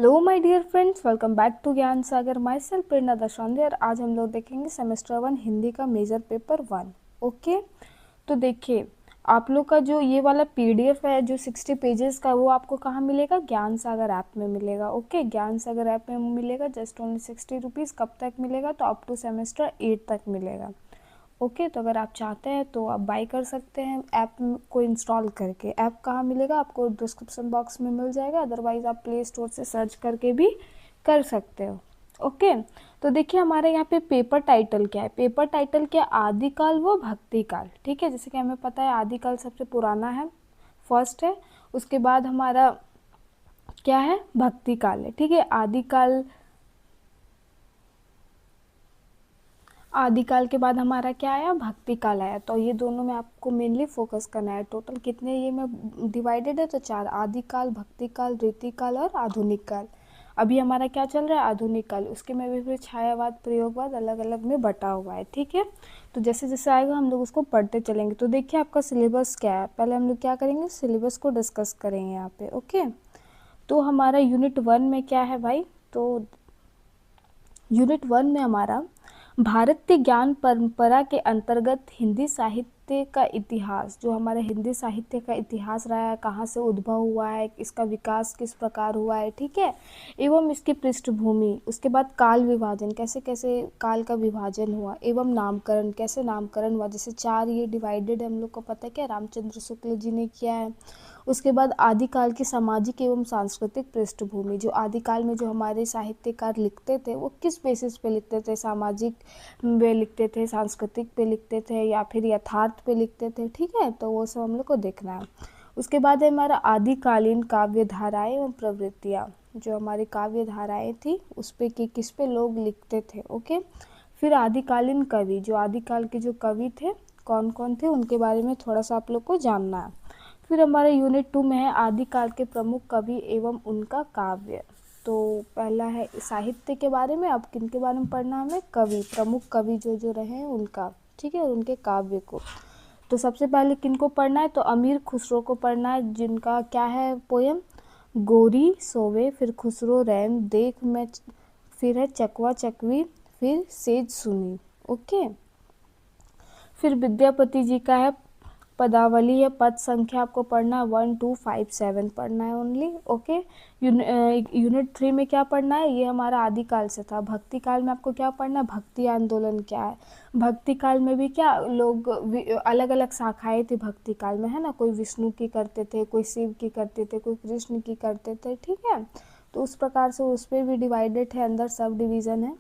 Hello my dear friends, welcome back to Gyan Sagar. My self प्रेरणा दशांदे और आज हम लोग देखेंगे सेमेस्टर 1 हिंदी का मेजर पेपर 1। ओके, तो देखिए आप लोग का जो ये वाला पीडीएफ है जो 60 पेजेस का, वो आपको कहाँ मिलेगा? ज्ञान सागर ऐप में मिलेगा। ओके, ज्ञान सागर ऐप में मिलेगा जस्ट ओनली 60 रुपीज़। कब तक मिलेगा? तो अप टू सेमेस्टर 8 तक मिलेगा। ओके, तो अगर आप चाहते हैं तो आप बाय कर सकते हैं ऐप को इंस्टॉल करके। ऐप कहाँ मिलेगा? आपको डिस्क्रिप्शन बॉक्स में मिल जाएगा, अदरवाइज़ आप प्ले स्टोर से सर्च करके भी कर सकते हो। ओके, तो देखिए हमारे यहाँ पे पेपर टाइटल क्या है। पेपर टाइटल क्या? आदिकाल व भक्तिकाल। ठीक है, जैसे कि हमें पता है आदिकाल सबसे पुराना है, फर्स्ट है। उसके बाद हमारा क्या है? भक्तिकाल है। ठीक है, आदिकाल के बाद हमारा क्या आया? भक्ति काल आया। तो ये दोनों में आपको मेनली फोकस करना है। टोटल कितने ये में डिवाइडेड है? तो 4, आदिकाल, भक्ति काल, रीतिकाल और आधुनिक काल। अभी हमारा क्या चल रहा है? आधुनिक काल। उसके में भी फिर छायावाद, प्रयोगवाद अलग अलग में बटा हुआ है। ठीक है, तो जैसे जैसे आएगा हम लोग उसको पढ़ते चलेंगे। तो देखिए आपका सिलेबस क्या है। पहले हम लोग क्या करेंगे? सिलेबस को डिस्कस करेंगे यहाँ पे। ओके, तो हमारा यूनिट 1 में क्या है भाई? तो यूनिट 1 में हमारा भारतीय ज्ञान परंपरा के अंतर्गत हिंदी साहित्य का इतिहास, जो हमारे हिंदी साहित्य का इतिहास रहा है, कहाँ से उद्भव हुआ है, इसका विकास किस प्रकार हुआ है, ठीक है, एवं इसकी पृष्ठभूमि। उसके बाद काल विभाजन, कैसे कैसे काल का विभाजन हुआ, एवं नामकरण, कैसे नामकरण हुआ। जैसे 4 ये डिवाइडेड हम लोग को पता है क्या, रामचंद्र शुक्ल जी ने किया है। उसके बाद आदिकाल की सामाजिक एवं सांस्कृतिक पृष्ठभूमि, जो आदिकाल में जो हमारे साहित्यकार लिखते थे वो किस बेसिस पे लिखते थे? सामाजिक पे लिखते थे, सांस्कृतिक पे लिखते थे, या फिर यथार्थ पे लिखते थे। ठीक है, तो वो सब हम लोग को देखना है। उसके बाद है हमारा आदिकालीन काव्य धाराएं एवं प्रवृत्तियाँ, जो हमारी काव्य धाराएं थी उस पे कि किस पे लोग लिखते थे। ओके, फिर आदिकालीन कवि, जो आदिकाल के जो कवि थे कौन कौन थे उनके बारे में थोड़ा सा आप लोग को जानना है। फिर हमारे यूनिट 2 में है आदिकाल के प्रमुख कवि एवं उनका काव्य। तो पहला है साहित्य के बारे में, अब किन के बारे में पढ़ना हमें? कवि, प्रमुख कवि जो जो रहे हैं उनका, ठीक है, और उनके काव्य को। तो सबसे पहले किन को पढ़ना है? तो अमीर खुसरो को पढ़ना है, जिनका क्या है पोयम? गोरी सोवे, फिर खुसरो रैन, देख मैं, फिर है चकवा चकवी, फिर सेज सुनी। ओके, फिर विद्यापति जी का है पदावली है, पद संख्या आपको पढ़ना है 1 2 5 7 पढ़ना है ओनली। ओके, यूनिट 3 में क्या पढ़ना है? ये हमारा आदिकाल से था। भक्ति काल में आपको क्या पढ़ना है? भक्ति आंदोलन क्या है। भक्ति काल में भी क्या लोग अलग अलग शाखाएं थी भक्ति काल में, है ना। कोई विष्णु की करते थे, कोई शिव की करते थे, कोई कृष्ण की करते थे। ठीक है, तो उस प्रकार से उस पर भी डिवाइडेड है, अंदर सब डिवीज़न है।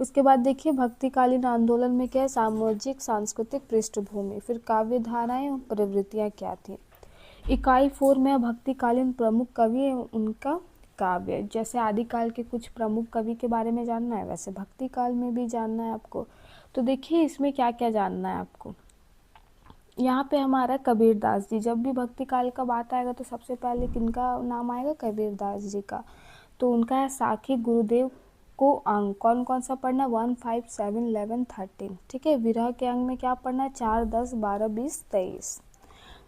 उसके बाद देखिए भक्तिकालीन आंदोलन में क्या है? सामाजिक सांस्कृतिक पृष्ठभूमि, फिर काव्य धाराएं और प्रवृत्तियाँ क्या थी। इकाई 4 में भक्तिकालीन प्रमुख कवि एवं उनका काव्य। जैसे आदिकाल के कुछ प्रमुख कवि के बारे में जानना है, वैसे भक्तिकाल में भी जानना है आपको। तो देखिए इसमें क्या क्या जानना है आपको। यहाँ पे हमारा कबीरदास जी, जब भी भक्तिकाल का बात आएगा तो सबसे पहले किनका नाम आएगा? कबीरदास जी का। तो उनका है साखी गुरुदेव को अंग, कौन कौन सा पढ़ना? 1 5 7 11 13। ठीक है, विरह के अंग में क्या पढ़ना है? 4 10 12 20 23।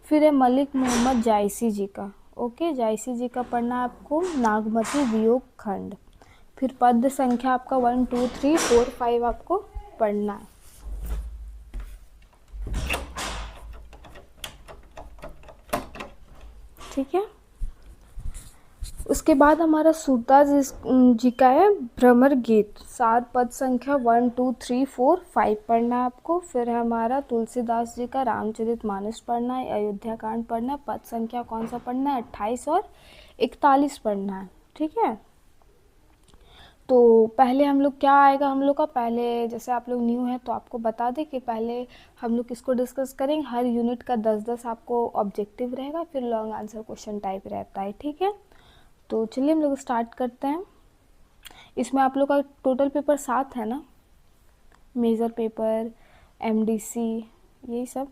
फिर है मलिक मोहम्मद जायसी जी का। ओके, जायसी जी का पढ़ना है आपको नागमती वियोग खंड। फिर पद संख्या आपका 1 2 3 4 5 आपको पढ़ना है। ठीक है, उसके बाद हमारा सूरदास जी का है भ्रमर गीत, 7 पद संख्या 1 2 3 4 5 पढ़ना है आपको। फिर है हमारा तुलसीदास जी का रामचरितमानस पढ़ना है, अयोध्या कांड पढ़ना है, पद संख्या कौन सा पढ़ना है? 28 और 41 पढ़ना है। ठीक है, तो पहले हम लोग क्या आएगा हम लोग का? पहले जैसे आप लोग न्यू हैं तो आपको बता दें कि पहले हम लोग किसको डिस्कस करेंगे। हर यूनिट का 10-10 आपको ऑब्जेक्टिव रहेगा, फिर लॉन्ग आंसर क्वेश्चन टाइप रहता है। ठीक है, तो चलिए हम लोग स्टार्ट करते हैं। इसमें आप लोग का टोटल पेपर 7 है ना, मेजर पेपर, एमडीसी, यही सब।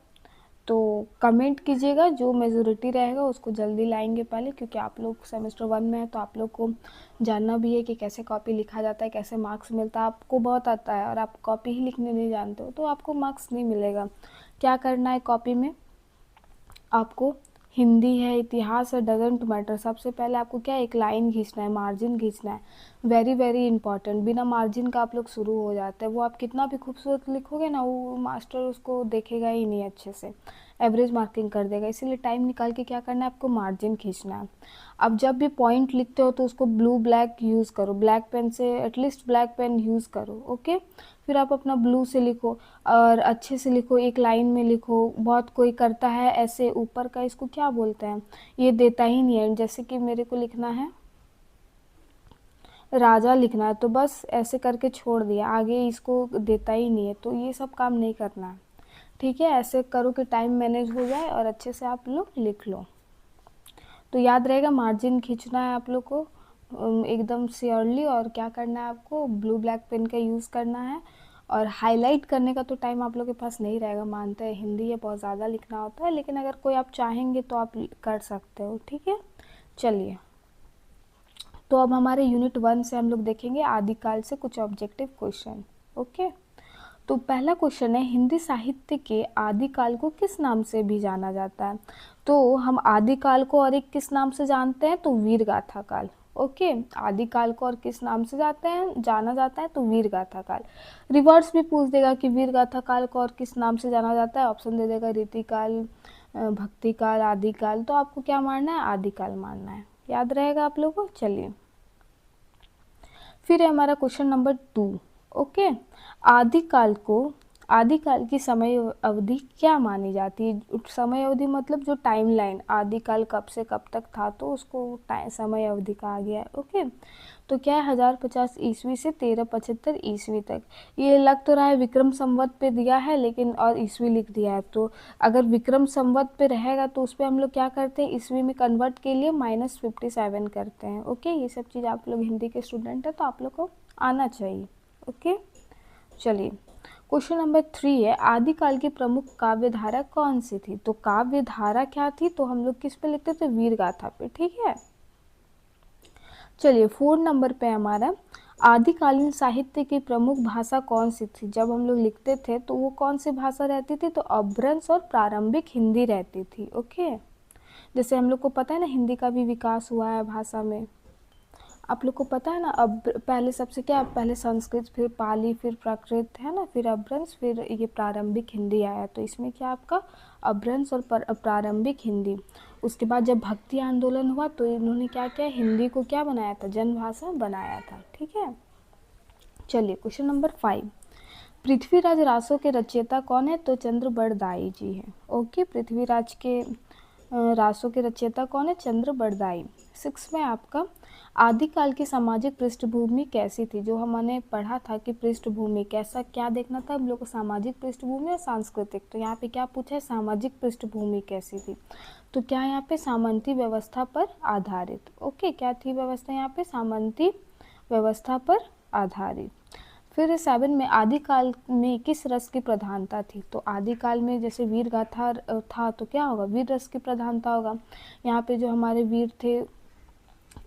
तो कमेंट कीजिएगा, जो मेजोरिटी रहेगा उसको जल्दी लाएंगे पहले, क्योंकि आप लोग सेमेस्टर 1 में है तो आप लोग को जानना भी है कि कैसे कॉपी लिखा जाता है, कैसे मार्क्स मिलता है। आपको बहुत आता है और आप कॉपी ही लिखने नहीं जानते हो तो आपको मार्क्स नहीं मिलेगा। क्या करना है कॉपी में? आपको हिंदी है, इतिहास है, डजेंट मैटर, सबसे पहले आपको क्या एक लाइन खींचना है, मार्जिन खींचना है, वेरी वेरी इंपॉर्टेंट। बिना मार्जिन का आप लोग शुरू हो जाते हैं, वो आप कितना भी खूबसूरत लिखोगे ना, वो मास्टर उसको देखेगा ही नहीं अच्छे से, एवरेज मार्किंग कर देगा। इसीलिए टाइम निकाल के क्या करना है आपको, मार्जिन खींचना है। अब जब भी पॉइंट लिखते हो तो उसको ब्लू ब्लैक यूज़ करो, ब्लैक पेन से, एटलीस्ट ब्लैक पेन यूज़ करो, ओके। फिर आप अपना ब्लू से लिखो और अच्छे से लिखो, एक लाइन में लिखो। बहुत कोई करता है ऐसे ऊपर का, इसको क्या बोलते हैं, ये देता ही नहीं है। जैसे कि मेरे को लिखना है राजा लिखना है, तो बस ऐसे करके छोड़ दिया, आगे इसको देता ही नहीं है, तो ये सब काम नहीं करना है, ठीक है। ऐसे करो कि टाइम मैनेज हो जाए और अच्छे से आप लोग लिख लो। तो याद रहेगा, मार्जिन खींचना है आप लोग को एकदम श्योरली, और क्या करना है आपको, ब्लू ब्लैक पेन का यूज़ करना है। और हाईलाइट करने का तो टाइम आप लोग के पास नहीं रहेगा, मानते हैं हिंदी है, बहुत ज़्यादा लिखना होता है, लेकिन अगर कोई आप चाहेंगे तो आप कर सकते हो, ठीक है। चलिए, तो अब हमारे यूनिट 1 से हम लोग देखेंगे आदिकाल से कुछ ऑब्जेक्टिव क्वेश्चन, ओके। तो पहला क्वेश्चन है, हिंदी साहित्य के आदिकाल को किस नाम से भी जाना जाता है। तो हम आदिकाल को और एक किस नाम से जानते हैं, तो वीर गाथा काल, ओके। आदिकाल को और किस नाम से जाना जाता है, तो वीर गाथा काल। रिवर्स भी पूछ देगा कि वीर गाथा काल को और किस नाम से जाना जाता है, ऑप्शन दे देगा रीतिकाल, भक्तिकाल, आदिकाल। तो आपको क्या मानना है, आदिकाल मानना है, याद रहेगा आप लोगों को। चलिए, फिर है हमारा क्वेश्चन नंबर 2, ओके। आदिकाल को, आदिकाल की समय अवधि क्या मानी जाती है। समय अवधि मतलब जो टाइमलाइन, आदिकाल कब से कब तक था, तो उसको समय अवधि कहा गया है, ओके। तो क्या है, 1050 ईस्वी से 1375 ईस्वी तक। ये लग तो रहा है विक्रम संवत पे दिया है, लेकिन और ईस्वी लिख दिया है, तो अगर विक्रम संवत पे रहेगा तो उस पर हम लोग क्या करते हैं, ईस्वी में कन्वर्ट के लिए -57 करते हैं, ओके। ये सब चीज़ आप लोग हिंदी के स्टूडेंट हैं तो आप लोग को आना चाहिए, ओके। चलिए, क्वेश्चन नंबर 3 है, आदिकाल की प्रमुख काव्य धारा कौन सी थी। तो काव्य धारा क्या थी, तो हम लोग किस पे लिखते थे, वीर गाथा पे, ठीक है। चलिए, 4 नंबर पे हमारा, आदिकालीन साहित्य की प्रमुख भाषा कौन सी थी। जब हम लोग लिखते थे तो वो कौन सी भाषा रहती थी, तो अभ्रंश और प्रारंभिक हिंदी रहती थी, ओके। जैसे हम लोग को पता है ना, हिंदी का भी विकास हुआ है भाषा में, आप लोग को पता है ना। अब पहले सबसे क्या, पहले संस्कृत, फिर पाली, फिर प्राकृत, है ना, फिर अभ्रंश, फिर ये प्रारंभिक हिंदी आया। तो इसमें क्या आपका अभ्रंश और प्रारंभिक हिंदी। उसके बाद जब भक्ति आंदोलन हुआ तो इन्होंने क्या किया, हिंदी को क्या बनाया था, जनभाषा बनाया था, ठीक है। चलिए, क्वेश्चन नंबर 5, पृथ्वीराज रासो के रचयिता कौन है, तो चंद्र बरदाई जी हैं, ओके। पृथ्वीराज के रासों के रचयिता कौन है, चंद्र बरदाई। 6 में आपका, आदिकाल की सामाजिक पृष्ठभूमि कैसी थी। जो हमने पढ़ा था कि पृष्ठभूमि कैसा, क्या देखना था हम लोग को, सामाजिक पृष्ठभूमि और सांस्कृतिक। तो यहाँ पे क्या पूछा है, सामाजिक पृष्ठभूमि कैसी थी। तो क्या यहाँ पे, सामंती व्यवस्था पर आधारित, ओके। क्या थी व्यवस्था यहाँ पे, सामंती व्यवस्था पर आधारित। फिर 7 में, आदिकाल में किस रस की प्रधानता थी। तो आदिकाल में जैसे वीर गाथा था तो क्या होगा, वीर रस की प्रधानता होगा। यहाँ पे जो हमारे वीर थे,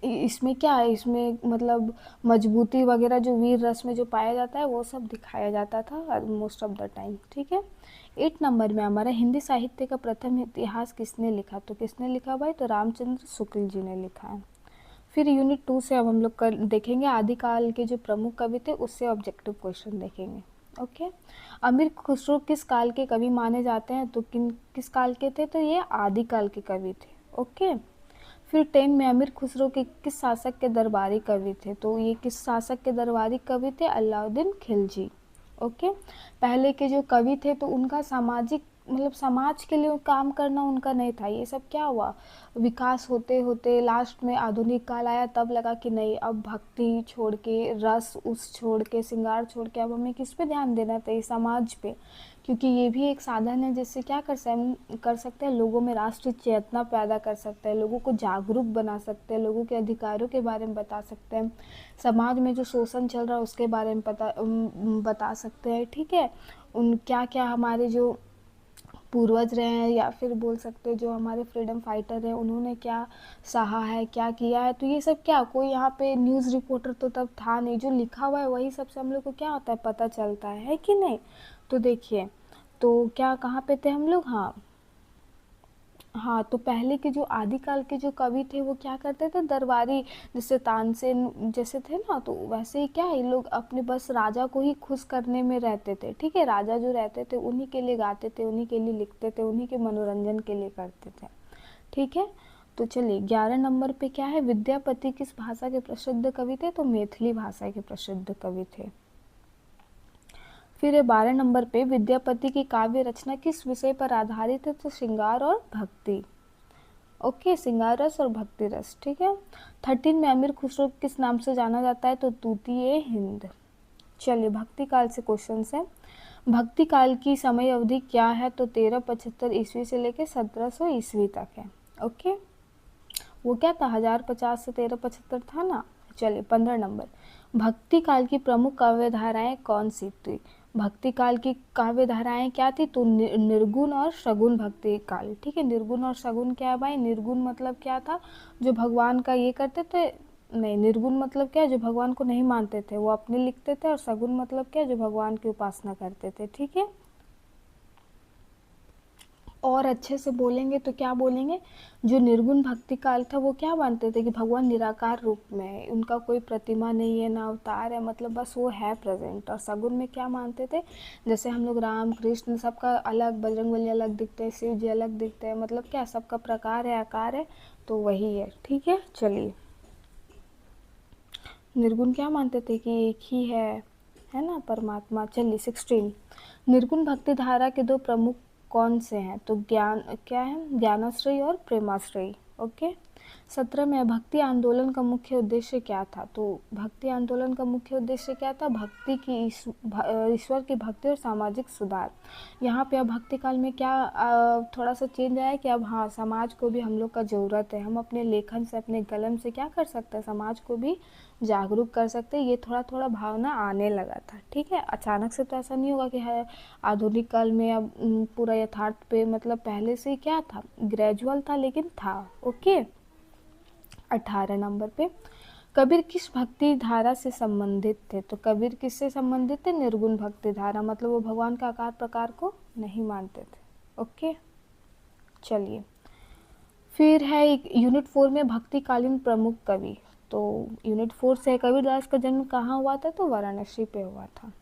इसमें क्या है, इसमें मतलब मजबूती वगैरह जो वीर रस में जो पाया जाता है वो सब दिखाया जाता था मोस्ट ऑफ द टाइम, ठीक है। 8 नंबर में हमारा, हिंदी साहित्य का प्रथम इतिहास किसने लिखा। तो किसने लिखा भाई, तो रामचंद्र शुक्ल जी ने लिखा है। फिर यूनिट 2 से अब हम लोग देखेंगे आदिकाल के जो प्रमुख कवि थे, उससे ऑब्जेक्टिव क्वेश्चन देखेंगे, ओके। अमीर खुसरो किस काल के कवि माने जाते हैं। तो किस काल के थे, तो ये आदिकाल के कवि थे, ओके। फिर 10 में, अमीर खुसरो के किस शासक के दरबारी कवि थे। तो ये किस शासक के दरबारी कवि थे, अलाउद्दीन खिलजी, ओके। पहले के जो कवि थे तो उनका सामाजिक मतलब समाज के लिए काम करना उनका नहीं था। ये सब क्या हुआ, विकास होते होते लास्ट में आधुनिक काल आया, तब लगा कि नहीं, अब भक्ति छोड़ के, रस उस छोड़ के, श्रृंगार छोड़ के अब हमें किस पे ध्यान देना चाहिए, समाज पे। क्योंकि ये भी एक साधन है जिससे क्या कर सकते हैं, लोगों में राष्ट्रीय चेतना पैदा कर सकते हैं, लोगों को जागरूक बना सकते हैं, लोगों के अधिकारों के बारे में बता सकते हैं, समाज में जो शोषण चल रहा है उसके बारे में बता सकते हैं, ठीक है। उन क्या क्या हमारे जो पूर्वज रहे हैं, या फिर बोल सकते हैं जो हमारे फ्रीडम फाइटर हैं, उन्होंने क्या सहा है, क्या किया है। तो ये सब क्या, कोई यहाँ पे न्यूज़ रिपोर्टर तो तब था नहीं, जो लिखा हुआ है वही सबसे हम लोग को क्या होता है, पता चलता है कि नहीं। तो देखिए, तो क्या कहाँ पे थे हम लोग, हाँ, हाँ, तो पहले के जो आदिकाल के जो कवि थे वो क्या करते थे, दरबारी जैसे तानसेन जैसे थे ना, तो वैसे ही क्या ये लोग अपने बस राजा को ही खुश करने में रहते थे। ठीक है, राजा जो रहते थे उन्हीं के लिए गाते थे, उन्हीं के लिए लिखते थे, उन्हीं के मनोरंजन के लिए करते थे। ठीक है, तो चलिए 11 नंबर पे क्या है, विद्यापति किस भाषा के प्रसिद्ध कवि थे, तो मैथिली भाषा के प्रसिद्ध कवि थे। फिर 12 नंबर पे विद्यापति की काव्य रचना किस विषय पर आधारित है, तो श्रृंगार और भक्ति। ओके, श्रृंगार रस और भक्ति रस। ठीक है, 13 में अमीर खुसरो किस नाम से जाना जाता है, तो तूतीये हिंद। चलिए भक्ति काल से क्वेश्चन है। भक्ति काल की समय अवधि क्या है, तो 1375 ईस्वी से लेकर 1700 ईस्वी तक है। ओके, वो क्या था, 1050 से 1375 था ना। चलिए 15 नंबर, भक्ति काल की प्रमुख काव्य धाराएं कौन सी थी। भक्ति काल की काव्य धाराएं क्या थी, तो निर्गुण और सगुण भक्ति काल। ठीक है, निर्गुण और सगुण क्या है भाई, निर्गुण मतलब क्या था, जो भगवान का ये करते थे, नहीं, निर्गुण मतलब क्या, जो भगवान को नहीं मानते थे वो अपने लिखते थे, और सगुण मतलब क्या, जो भगवान की उपासना करते थे। ठीक है, और अच्छे से बोलेंगे तो क्या बोलेंगे, जो निर्गुण भक्ति काल था वो क्या मानते थे कि भगवान निराकार रूप में है, उनका कोई प्रतिमा नहीं है ना अवतार है, मतलब बस वो है प्रेजेंट। और सगुण में क्या मानते थे, जैसे हम लोग राम कृष्ण सबका अलग, बजरंगबली अलग दिखते हैं, शिव जी अलग दिखते हैं, मतलब क्या सबका प्रकार है, आकार है, तो वही है। ठीक है, चलिए निर्गुण क्या मानते थे कि एक ही है ना परमात्मा। चलिए 16, निर्गुण भक्ति धारा के दो प्रमुख कौन से हैं, तो ज्ञान क्या है, ज्ञानाश्रय और प्रेमाश्रय। ओके, 17 में भक्ति आंदोलन का मुख्य उद्देश्य क्या था, तो भक्ति आंदोलन का मुख्य उद्देश्य क्या था, भक्ति की ईश्वर की भक्ति और सामाजिक सुधार। यहाँ पे अब भक्ति काल में क्या थोड़ा सा चेंज आया कि अब हाँ समाज को भी हम लोग का ज़रूरत है, हम अपने लेखन से अपने कलम से क्या कर सकते हैं, समाज को भी जागरूक कर सकते हैं। ये थोड़ा थोड़ा भावना आने लगा था। ठीक है, अचानक से तो ऐसा नहीं होगा कि है आधुनिक काल में अब पूरा यथार्थ पे, मतलब पहले से क्या था, ग्रेजुअल था लेकिन था। ओके, 18 नंबर पे कबीर किस भक्ति धारा से संबंधित थे, तो कबीर किससे संबंधित थे, निर्गुण भक्ति धारा, मतलब वो भगवान का आकार प्रकार को नहीं मानते थे। ओके, चलिए फिर है एक यूनिट 4 में भक्तिकालीन प्रमुख कवि, तो यूनिट 4 से कबीरदास का जन्म कहाँ हुआ था, तो वाराणसी पे हुआ था।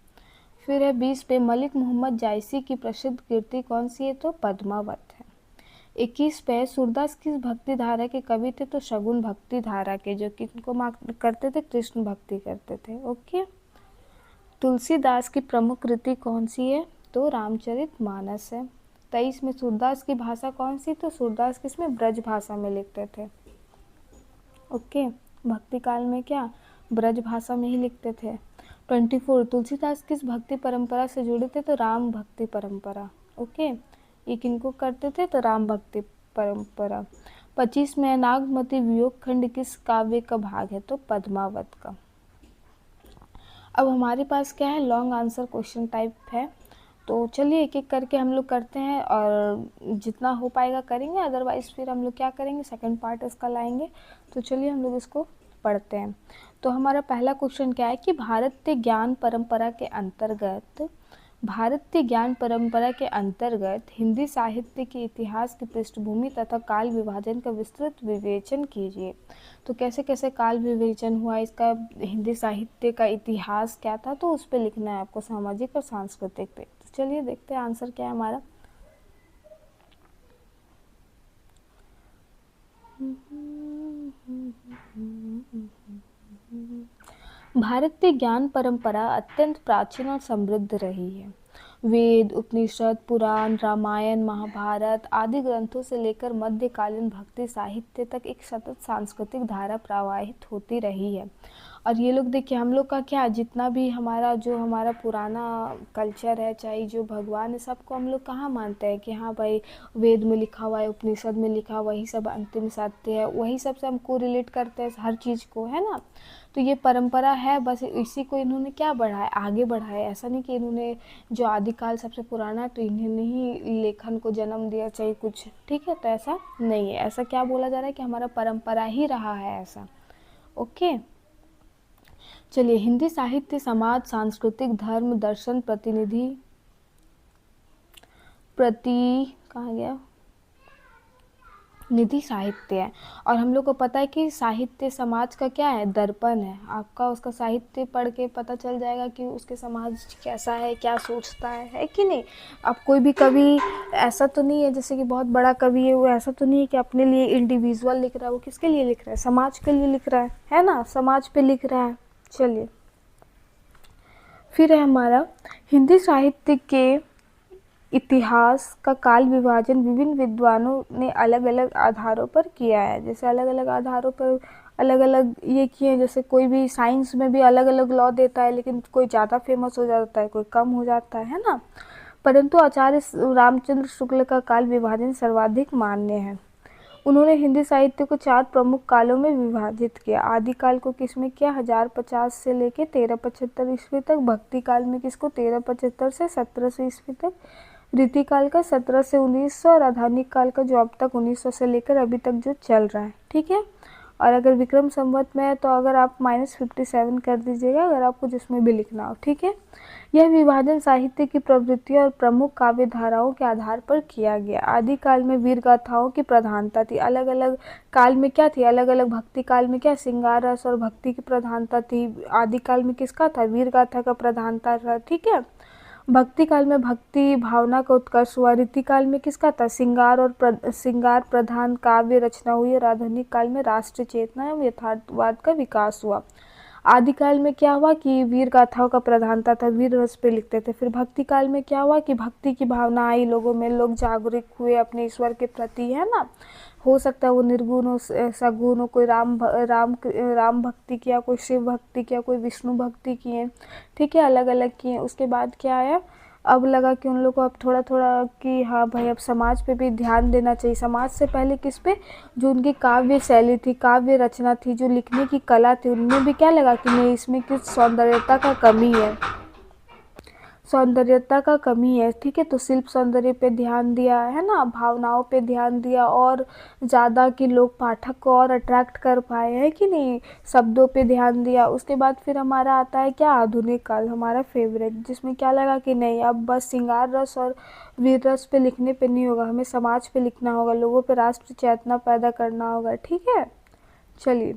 फिर है 20 पे मलिक मोहम्मद जायसी की प्रसिद्ध कृति कौन सी है, तो पद्मावत है। 21 पे सूरदास किस भक्ति धारा के कवि थे, तो शगुन भक्ति धारा के, जो किनको करते थे, कृष्ण भक्ति करते थे। ओके, तुलसीदास की प्रमुख कृति कौन सी है, तो रामचरित मानस है। 23 में सूरदास की भाषा कौन सी, तो सूरदास किसमें, ब्रज भाषा में लिखते थे। ओके, भक्ति काल में क्या ब्रज भाषा में ही लिखते थे। 24 तुलसीदास किस भक्ति परंपरा से जुड़े थे, तो राम भक्ति परंपरा। ओके, ये किनको करते थे, तो राम भक्ति परंपरा। 25 में नागमती वियोग खंड किस काव्य का भाग है, तो पद्मावत का। अब हमारे पास क्या है, लॉन्ग आंसर क्वेश्चन टाइप है, तो चलिए एक एक करके हम लोग करते हैं, और जितना हो पाएगा करेंगे, अदरवाइज़ फिर हम लोग क्या करेंगे, सेकंड पार्ट इसका लाएंगे। तो चलिए हम लोग इसको पढ़ते हैं। तो हमारा पहला क्वेश्चन क्या है कि भारतीय ज्ञान परंपरा के अंतर्गत हिंदी साहित्य के इतिहास की पृष्ठभूमि तथा काल विभाजन का विस्तृत विवेचन कीजिए। तो कैसे कैसे काल विवेचन हुआ, इसका हिंदी साहित्य का इतिहास क्या था, तो उस पर लिखना है आपको, सामाजिक और सांस्कृतिक पे। तो चलिए देखते हैं आंसर क्या है हमारा। भारतीय ज्ञान परंपरा अत्यंत प्राचीन और समृद्ध रही है। वेद, उपनिषद, पुराण, रामायण, महाभारत आदि ग्रंथों से लेकर मध्यकालीन भक्ति साहित्य तक एक सतत सांस्कृतिक धारा प्रवाहित होती रही है। और ये लोग देखिए, हम लोग का क्या, जितना भी हमारा पुराना कल्चर है, चाहे जो भगवान है, सबको हम लोग कहाँ मानते हैं कि हाँ भाई वेद में लिखा हुआ है, उपनिषद में लिखा हुआ, वही सब अंतिम सत्य है, वही सबसे हमको रिलेट करते हैं हर चीज़ को, है ना। तो ये परंपरा है, बस इसी को इन्होंने क्या बढ़ाया, आगे बढ़ाया। ऐसा नहीं कि इन्होंने जो आदिकाल सबसे पुराना है तो इन्होंने ही लेखन को जन्म दिया, चाहे कुछ। ठीक है, तो ऐसा नहीं है। ऐसा क्या बोला जा रहा है कि हमारा परंपरा ही रहा है ऐसा। ओके, चलिए हिंदी साहित्य, समाज, सांस्कृतिक, धर्म, दर्शन, कहाँ गया, निधि साहित्य है। और हम लोग को पता है कि साहित्य समाज का क्या है, दर्पण है। आपका उसका साहित्य पढ़ के पता चल जाएगा कि उसके समाज कैसा है, क्या सोचता है कि नहीं। अब कोई भी कवि ऐसा तो नहीं है जैसे कि बहुत बड़ा कवि है, वो ऐसा तो नहीं है कि अपने लिए इंडिविजुअल लिख रहा है, वो किसके लिए लिख रहा है, समाज के लिए लिख रहा है ना, समाज पे लिख रहा है। चलिए फिर है हमारा हिंदी साहित्य के इतिहास का काल विभाजन विभिन्न विद्वानों ने अलग अलग आधारों पर किया है। जैसे अलग अलग आधारों पर अलग अलग ये किए, जैसे कोई भी साइंस में भी अलग अलग लॉ देता है, लेकिन कोई ज़्यादा फेमस हो जाता है, कोई कम हो जाता है ना। परंतु आचार्य रामचंद्र शुक्ल का काल विभाजन सर्वाधिक मान्य है। उन्होंने हिंदी साहित्य को 4 प्रमुख कालों में विभाजित किया। आदिकाल को किसमें किया, 1050 से लेके 1375 ईस्वी तक। भक्ति काल में किसको, 1375 से 1700 ईस्वी तक। रीतिकाल का 17 से 1900 और आधुनिक काल का जो अब तक 1900 से लेकर अभी तक जो चल रहा है, ठीक है। और अगर विक्रम संवत में है तो अगर आप -57 कर दीजिएगा, अगर आपको जिसमें भी लिखना हो, ठीक है। यह विभाजन साहित्य की प्रवृत्तियों और प्रमुख काव्य धाराओं के आधार पर किया गया। आदि काल में वीर गाथाओं की प्रधानता थी। अलग अलग काल में क्या थी, अलग अलग भक्ति काल में क्या, श्रृंगार रस और भक्ति की प्रधानता थी। आदि काल में किसका था, वीर गाथा का प्रधानता था, ठीक है। भक्ति काल में भक्ति भावना का उत्कर्ष हुआ। रीति काल में किसका था, श्रृंगार प्रधान काव्य रचना हुई। और आधुनिक काल में राष्ट्र चेतना एवं यथार्थवाद का विकास हुआ। आदिकाल में क्या हुआ कि वीर गाथाओं का प्रधानता था, वीर रस पे लिखते थे। फिर भक्ति काल में क्या हुआ कि भक्ति की भावना आई लोगों में, लोग जागरूक हुए अपने ईश्वर के प्रति, है ना। हो सकता है वो निर्गुण हो, सगुण हो, कोई राम भक्ति किया, कोई शिव भक्ति किया, कोई विष्णु भक्ति किए, ठीक है, अलग अलग किए। उसके बाद क्या आया, अब लगा कि उन लोगों को अब थोड़ा थोड़ा कि हाँ भाई अब समाज पे भी ध्यान देना चाहिए। समाज से पहले किस पे, जो उनकी काव्य शैली थी, काव्य रचना थी, जो लिखने की कला थी, उनमें भी क्या लगा कि नहीं इसमें कुछ सौंदर्यता का कमी है, सौंदर्यता का कमी है, ठीक है। तो शिल्प सौंदर्य पे ध्यान दिया, है ना, भावनाओं पे ध्यान दिया, और ज़्यादा कि लोग पाठक को और अट्रैक्ट कर पाए, है कि नहीं, शब्दों पे ध्यान दिया। उसके बाद फिर हमारा आता है क्या, आधुनिक काल, हमारा फेवरेट, जिसमें क्या लगा कि नहीं अब बस श्रृंगार रस और वीर रस पे लिखने पे नहीं होगा, हमें समाज पे लिखना होगा, लोगों पे राष्ट्र चेतना पैदा करना होगा, ठीक है। चलिए,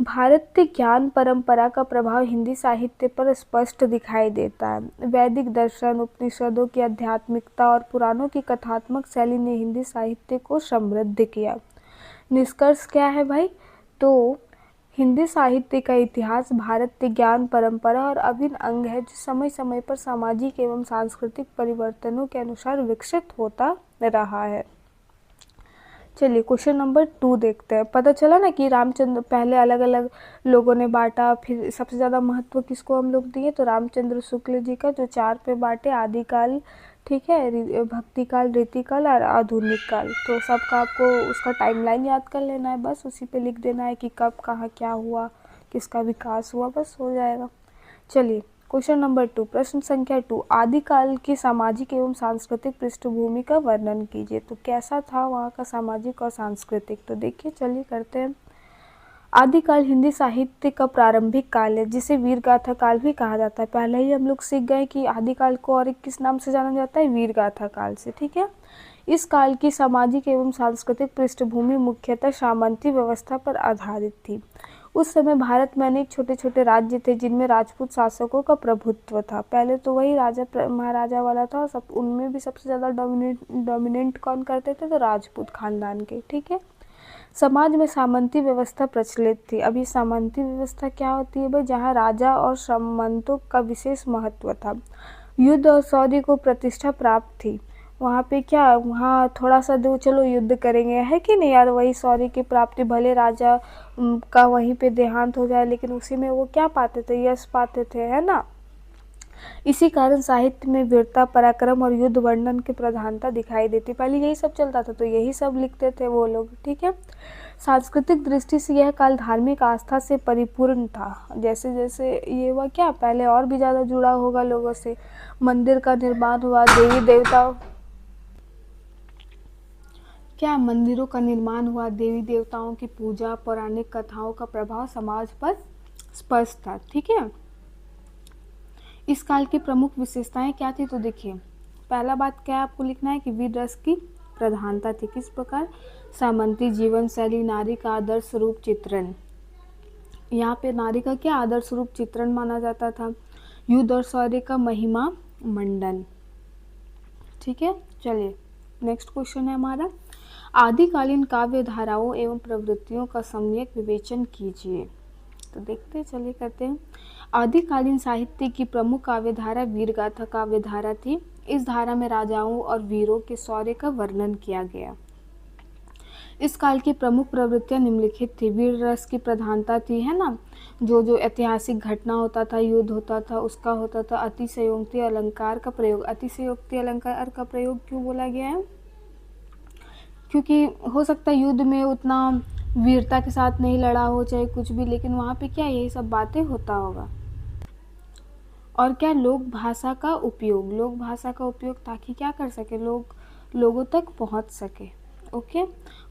भारतीय ज्ञान परंपरा का प्रभाव हिंदी साहित्य पर स्पष्ट दिखाई देता है। वैदिक दर्शन, उपनिषदों की आध्यात्मिकता और पुराणों की कथात्मक शैली ने हिंदी साहित्य को समृद्ध किया। निष्कर्ष क्या है भाई, तो हिंदी साहित्य का इतिहास भारतीय ज्ञान परंपरा और अभिन्न अंग है, जो समय समय पर सामाजिक एवं सांस्कृतिक परिवर्तनों के अनुसार विकसित होता रहा है। चलिए क्वेश्चन नंबर 2 देखते हैं। पता चला ना कि रामचंद्र पहले अलग अलग लोगों ने बांटा, फिर सबसे ज़्यादा महत्व किसको हम लोग दिए, तो रामचंद्र शुक्ल जी का, जो 4 पे बांटे, आदिकाल, ठीक है, भक्ति काल, रीति काल और आधुनिक काल। तो सबका आपको उसका टाइमलाइन याद कर लेना है, बस उसी पे लिख देना है कि कब कहाँ क्या हुआ, किसका विकास हुआ, बस हो जाएगा। चलिए क्वेश्चन नंबर 2, प्रश्न संख्या 2, आदिकाल की सामाजिक एवं सांस्कृतिक पृष्ठभूमि का वर्णन कीजिए। तो कैसा था वहाँ का सामाजिक और सांस्कृतिक, तो देखिए चलिए करते हैं। आदिकाल हिंदी साहित्य का प्रारंभिक काल है, जिसे वीर गाथा काल भी कहा जाता है। पहले ही हम लोग सीख गए कि आदिकाल को और एक किस नाम से जाना जाता है, वीर गाथा काल से, ठीक है। इस काल की सामाजिक एवं सांस्कृतिक पृष्ठभूमि मुख्यतः सामंती व्यवस्था पर आधारित थी। उस समय भारत में अनेक छोटे छोटे राज्य थे, जिनमें राजपूत शासकों का प्रभुत्व था। पहले तो वही राजा महाराजा वाला था, सब उनमें भी सबसे ज़्यादा डोमिनेंट कौन करते थे, तो राजपूत खानदान के, ठीक है। समाज में सामंती व्यवस्था प्रचलित थी। अब ये सामंती व्यवस्था क्या होती है भाई, जहाँ राजा और सामंतों का विशेष महत्व था। युद्ध और शौर्य को प्रतिष्ठा प्राप्त थी। वहाँ पे क्या, वहाँ थोड़ा सा दो चलो युद्ध करेंगे, है कि नहीं यार, वही शौर्य की प्राप्ति, भले राजा का वहीं पे देहांत हो जाए, लेकिन उसी में वो क्या पाते थे, यश पाते थे, है ना। इसी कारण साहित्य में वीरता, पराक्रम और युद्ध वर्णन की प्रधानता दिखाई देती। पहले यही सब चलता था, तो यही सब लिखते थे वो लोग, ठीक है। सांस्कृतिक दृष्टि से यह काल धार्मिक आस्था से परिपूर्ण था। जैसे जैसे ये हुआ क्या, पहले और भी ज़्यादा जुड़ा होगा लोगों से, मंदिर का निर्माण हुआ, देवी देवताओं, क्या मंदिरों का निर्माण हुआ, देवी देवताओं की पूजा, पौराणिक कथाओं का प्रभाव समाज पर स्पष्ट था, ठीक है। इस काल की प्रमुख विशेषताएं क्या थी, तो देखिए पहला बात क्या है, आपको लिखना है कि वीर रस की प्रधानता थी। किस प्रकार? सामंती जीवन शैली, नारी का आदर्श रूप चित्रण। यहाँ पे नारी का क्या आदर्श रूप चित्रण माना जाता था? युद्ध और शौर्य का महिमा मंडन। ठीक है, चलिए नेक्स्ट क्वेश्चन है हमारा, आदिकालीन काव्य धाराओं एवं प्रवृत्तियों का सम्यक विवेचन कीजिए। तो देखते चलिए करते हैं। आदिकालीन साहित्य की प्रमुख काव्यधारा वीरगाथा काव्यधारा थी। इस धारा में राजाओं और वीरों के शौर्य का वर्णन किया गया। इस काल की प्रमुख प्रवृत्तियां निम्नलिखित थी। वीर रस की प्रधानता थी, है ना, जो ऐतिहासिक घटना होता था, युद्ध होता था, उसका होता था। अतिशयोक्ति अलंकार का प्रयोग, अतिशयोक्ति अलंकार का प्रयोग क्यों बोला गया है? क्योंकि हो सकता है युद्ध में उतना वीरता के साथ नहीं लड़ा हो, चाहे कुछ भी, लेकिन वहाँ पे क्या यही सब बातें होता होगा। और क्या? लोक भाषा का उपयोग, लोक भाषा का उपयोग ताकि क्या कर सके, लोगों तक पहुँच सके। ओके।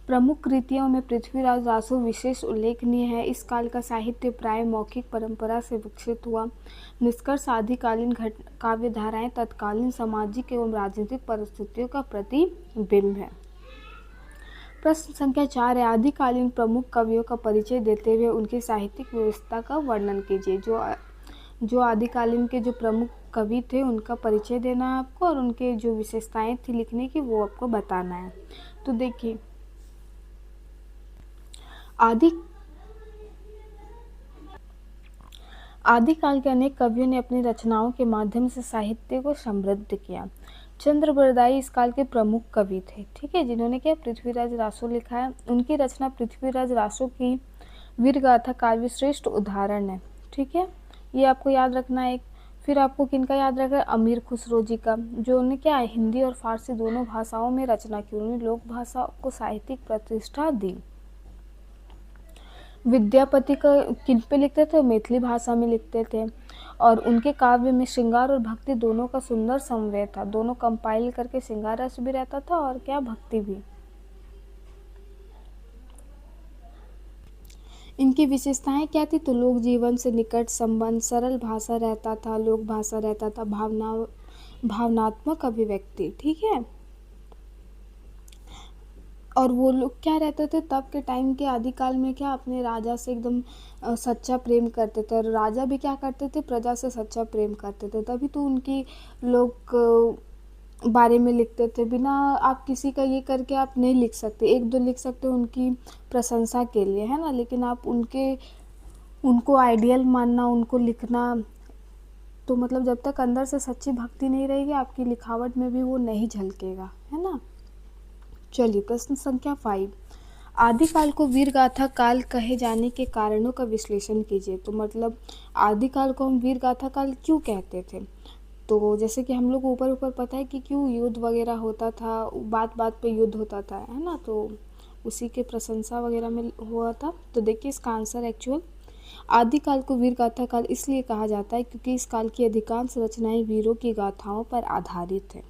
प्रमुख कृतियों में पृथ्वीराज रासो विशेष उल्लेखनीय है। इस काल का साहित्य प्राय मौखिक परंपरा से विकसित हुआ। निष्कर्ष, आदिकालीन काव्य धाराएं तत्कालीन सामाजिक एवं राजनीतिक परिस्थितियों का प्रतिबिंब है। प्रश्न संख्या 4 है, आदिकालीन प्रमुख कवियों का परिचय देते हुए उनकी साहित्यिक व्यवस्था का वर्णन कीजिए। जो आदिकालीन के जो प्रमुख कवि थे उनका परिचय देना है आपको, और उनके जो विशेषताएं थी लिखने की वो आपको बताना है। तो देखिए, आदिकाल के अनेक कवियों ने अपनी रचनाओं के माध्यम से साहित्य को समृद्ध किया। चंद्र बरदाई इस काल के प्रमुख कवि थे, ठीक है, जिन्होंने क्या पृथ्वीराज रासो लिखा है। उनकी रचना पृथ्वीराज रासो की वीरगाथा काव्य श्रेष्ठ उदाहरण है। ठीक है, ये आपको याद रखना है। फिर आपको किनका याद रखना है? अमीर खुसरो जी का, जो उन्होंने क्या हिंदी और फारसी दोनों भाषाओं में रचना की। उन्होंने लोक भाषा को साहित्यिक प्रतिष्ठा दी। विद्यापति का किन पे लिखते थे? मैथिली भाषा में लिखते थे, और उनके काव्य में श्रृंगार और भक्ति दोनों का सुंदर समन्वय था। दोनों कंपाइल करके श्रृंगार रस भी रहता था और क्या भक्ति भी। इनकी विशेषताएं क्या थी? तो लोक जीवन से निकट संबंध, सरल भाषा रहता था, लोक भाषा रहता था, भावनात्मक अभिव्यक्ति। ठीक है, और वो लोग क्या रहते थे तब के टाइम के आदिकाल में, क्या अपने राजा से एकदम सच्चा प्रेम करते थे, और राजा भी क्या करते थे? प्रजा से सच्चा प्रेम करते थे। तभी तो उनकी लोग बारे में लिखते थे। बिना आप किसी का ये करके आप नहीं लिख सकते, एक दो लिख सकते उनकी प्रशंसा के लिए, है ना, लेकिन आप उनको आइडियल मानना, उनको लिखना, तो मतलब जब तक अंदर से सच्ची भक्ति नहीं रहेगी आपकी लिखावट में भी वो नहीं झलकेगा, है ना। चलिए प्रश्न संख्या 5, आदिकाल को वीरगाथा काल कहे जाने के कारणों का विश्लेषण कीजिए। तो मतलब आदिकाल को हम वीरगाथा काल क्यों कहते थे? तो जैसे कि हम लोग को ऊपर पता है कि क्यों युद्ध वगैरह होता था, बात बात पे युद्ध होता था, है ना, तो उसी के प्रशंसा वगैरह में हुआ था। तो देखिए इसका आंसर एक्चुअल, आदिकाल को वीरगाथा काल इसलिए कहा जाता है क्योंकि इस काल की अधिकांश रचनाएं वीरों की गाथाओं पर आधारित है।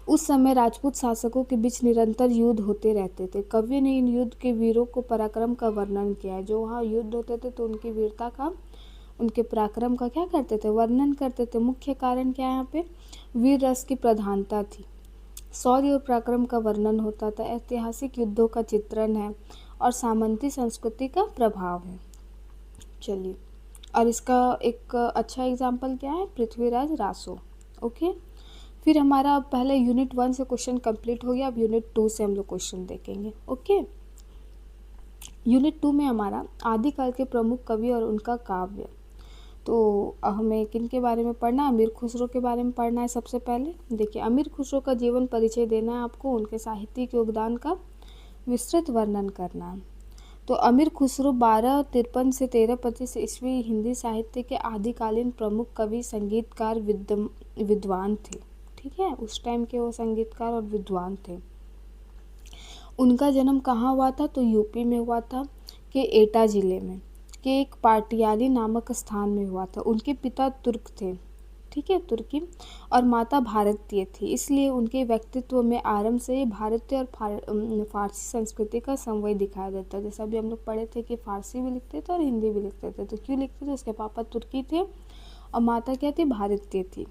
उस समय राजपूत शासकों के बीच निरंतर युद्ध होते रहते थे। कवि ने इन युद्ध के वीरों को पराक्रम का वर्णन किया है। जो वहाँ युद्ध होते थे तो उनकी वीरता का, उनके पराक्रम का क्या करते थे? वर्णन करते थे। मुख्य कारण क्या है यहाँ पे? वीर रस की प्रधानता थी, शौर्य और पराक्रम का वर्णन होता था, ऐतिहासिक युद्धों का चित्रण है, और सामंती संस्कृति का प्रभाव है। चलिए, और इसका एक अच्छा एग्जाम्पल क्या है? पृथ्वीराज रासो। ओके, फिर हमारा अब पहले यूनिट 1 से क्वेश्चन कंप्लीट हो गया। अब यूनिट 2 से हम लोग क्वेश्चन देखेंगे। ओके, यूनिट 2 में हमारा आदिकाल के प्रमुख कवि और उनका काव्य। तो हमें किन के बारे में पढ़ना है? अमीर खुसरो के बारे में पढ़ना है। सबसे पहले देखिए, अमीर खुसरो का जीवन परिचय देना है आपको, उनके साहित्यिक योगदान का विस्तृत वर्णन करना है। तो अमीर खुसरो 1253 से 1325 ईस्वी हिंदी साहित्य के आदिकालीन प्रमुख कवि, संगीतकार, विद्वान थे। ठीक है, उस टाइम के वो संगीतकार और विद्वान थे। उनका जन्म कहाँ हुआ था? तो यूपी में हुआ था, के एटा जिले में के एक पाटियाली नामक स्थान में हुआ था। उनके पिता तुर्क थे, ठीक है, तुर्की, और माता भारतीय थी। इसलिए उनके व्यक्तित्व में आरंभ से ही भारतीय और फारसी संस्कृति का समन्वय दिखाया देता है। जैसा भी हम लोग पढ़े थे कि फारसी भी लिखते थे और हिंदी भी लिखते थे। तो क्यों लिखते थे? उसके पापा तुर्की थे और माता क्या थी? भारतीय थी।